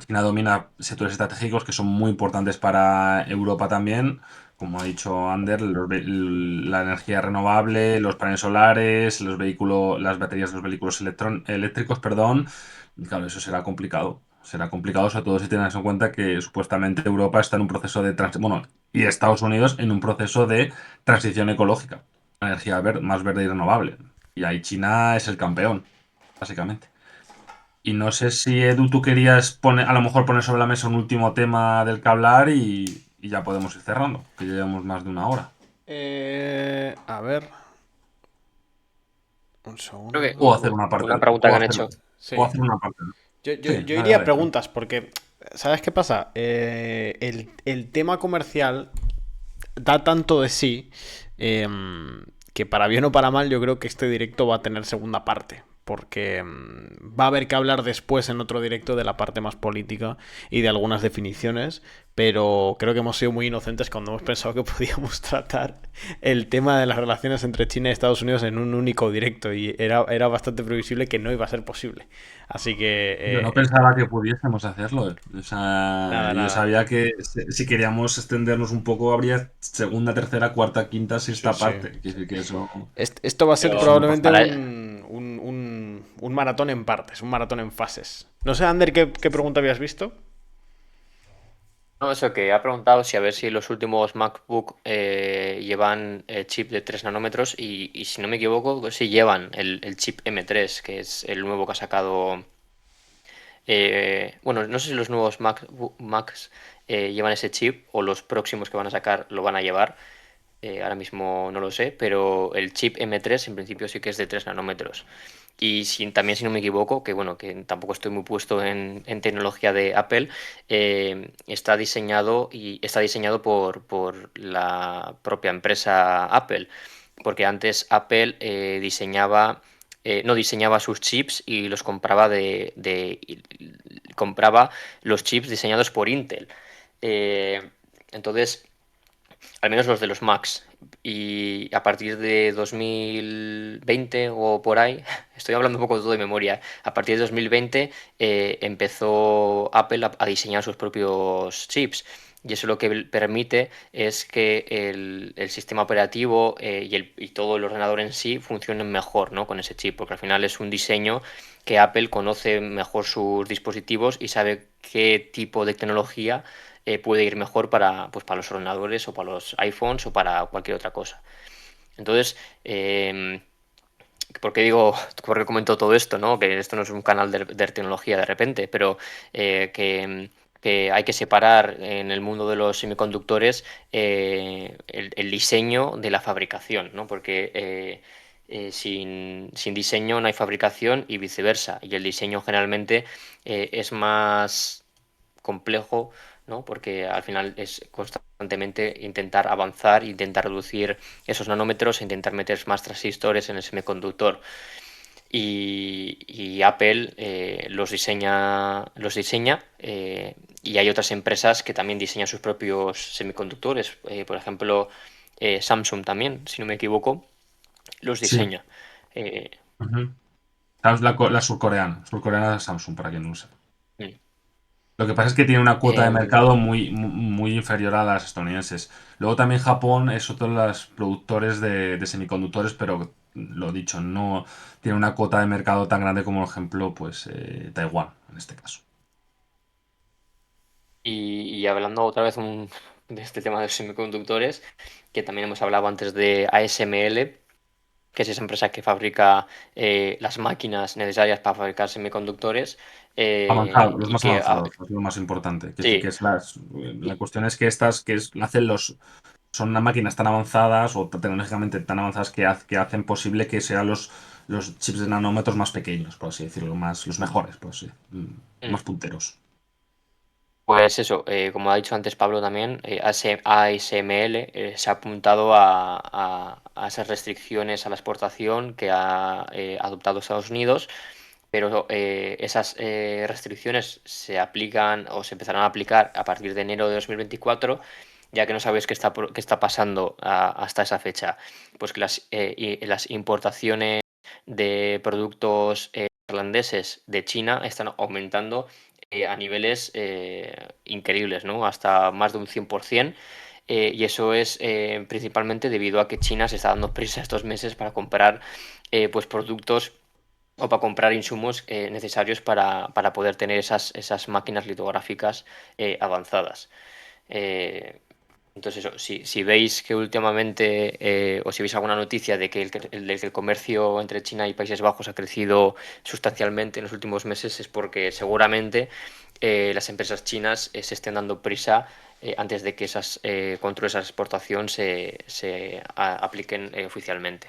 China domina sectores estratégicos que son muy importantes para Europa también, como ha dicho Ander, la energía renovable, los paneles solares, los vehículos, las baterías de los vehículos eléctricos, perdón. Y claro, eso será complicado. Será complicado, sobre todo si tienes en cuenta que supuestamente Europa está en un proceso de bueno, y Estados Unidos en un proceso de transición ecológica, energía más verde y renovable. Y ahí China es el campeón básicamente. Y no sé si Edu, tú querías a lo mejor poner sobre la mesa un último tema del que hablar y ya podemos ir cerrando, que ya llevamos más de una hora. A ver, un Creo que O segundo. hacer una parte, una pregunta que han hecho. o Sí. hacer una parte, ¿no? Yo, yo, Sí, yo dale, iría a dale. preguntas porque, ¿sabes qué pasa? El tema comercial da tanto de sí, que para bien o para mal yo creo que este directo va a tener segunda parte. porque va a haber que hablar después en otro directo de la parte más política y de algunas definiciones, pero creo que hemos sido muy inocentes cuando hemos pensado que podíamos tratar el tema de las relaciones entre China y Estados Unidos en un único directo, y era bastante previsible que no iba a ser posible. Así que Yo no pensaba que pudiésemos hacerlo. O sea, nada, yo nada. sabía que si queríamos extendernos un poco, habría segunda, tercera, cuarta, quinta, Sí, sexta sí. parte. Quiere decir que Esto va a ser eso Pero no probablemente pasará. para, un maratón en partes, un maratón en fases. No sé, Ander, ¿qué pregunta habías visto? no, eso que ha preguntado si a ver si los últimos MacBook llevan chip de 3 nanómetros y si no me equivoco, pues sí llevan el chip M3, que es el nuevo que ha sacado. Bueno, no sé si los nuevos Macs llevan ese chip o los próximos que van a sacar lo van a llevar. Ahora mismo no lo sé, pero el chip M3 en principio sí que es de 3 nanómetros. Y también, si no me equivoco, que bueno, que tampoco estoy muy puesto en tecnología de Apple, está diseñado por la propia empresa Apple. Porque antes Apple no diseñaba sus chips y los compraba compraba los chips diseñados por Intel. Entonces, al menos los de los Macs. Y a partir de 2020 o por ahí, estoy hablando un poco de todo de memoria, a partir de 2020 empezó Apple a diseñar sus propios chips. Y eso lo que permite es que el sistema operativo y todo el ordenador en sí funcionen mejor, ¿no? Con ese chip, porque al final es un diseño que Apple conoce mejor sus dispositivos y sabe qué tipo de tecnología puede ir mejor pues, para los ordenadores o para los iPhones o para cualquier otra cosa. Entonces, ¿por qué digo, por qué comento todo esto, ¿no? Que esto no es un canal de tecnología de repente, pero que hay que separar en el mundo de los semiconductores el diseño de la fabricación, ¿no? Porque sin diseño no hay fabricación y viceversa. Y el diseño generalmente es más complejo, ¿no? Porque al final es constantemente intentar avanzar, intentar reducir esos nanómetros e intentar meter más transistores en el semiconductor. Y Apple y hay otras empresas que también diseñan sus propios semiconductores. Por ejemplo, Samsung también, si no me equivoco, los Sí. diseña. Eh, Ujú. ¿Sabes? La surcoreana de Samsung, para quien no lo sepa. mm, Lo que pasa es que tiene una cuota de em, mercado muy inferior a las estadounidenses. Luego también Japón es otro de los productores de semiconductores, pero lo dicho, no tiene una cuota de mercado tan grande como, por ejemplo, pues Taiwán, en este caso. y hablando otra vez de este tema de los semiconductores, que también hemos hablado antes de ASML, que es esa empresa que fabrica las máquinas necesarias para fabricar semiconductores, Avanzados, los y más que, avanzados, es lo más importante. Que, es decir, que sí, es la y- cuestión es que hacen son unas máquinas tan avanzadas o tecnológicamente tan avanzadas que hacen posible que sean los chips de nanómetros más pequeños, por así decirlo, los mejores, pues sí, mm, más punteros. pues eso, como ha dicho antes Pablo también, ASML se ha apuntado a esas restricciones a la exportación que ha adoptado Estados Unidos, pero esas restricciones se aplican o se empezarán a aplicar a partir de enero de 2024, ya que no sabéis qué está pasando hasta esa fecha. Pues que las importaciones de productos irlandeses de China están aumentando a niveles increíbles, ¿no? Hasta más de un 100%. Y eso es principalmente debido a que China se está dando prisa estos meses para comprar pues productos o para comprar insumos necesarios para poder tener esas máquinas litográficas avanzadas. Eh, entonces, eso, si veis que últimamente, o si veis alguna noticia de que el comercio entre China y Países Bajos ha crecido sustancialmente en los últimos meses, es porque seguramente las empresas chinas se estén dando prisa antes de que esas controles a la exportación se apliquen oficialmente.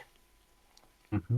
Ujú.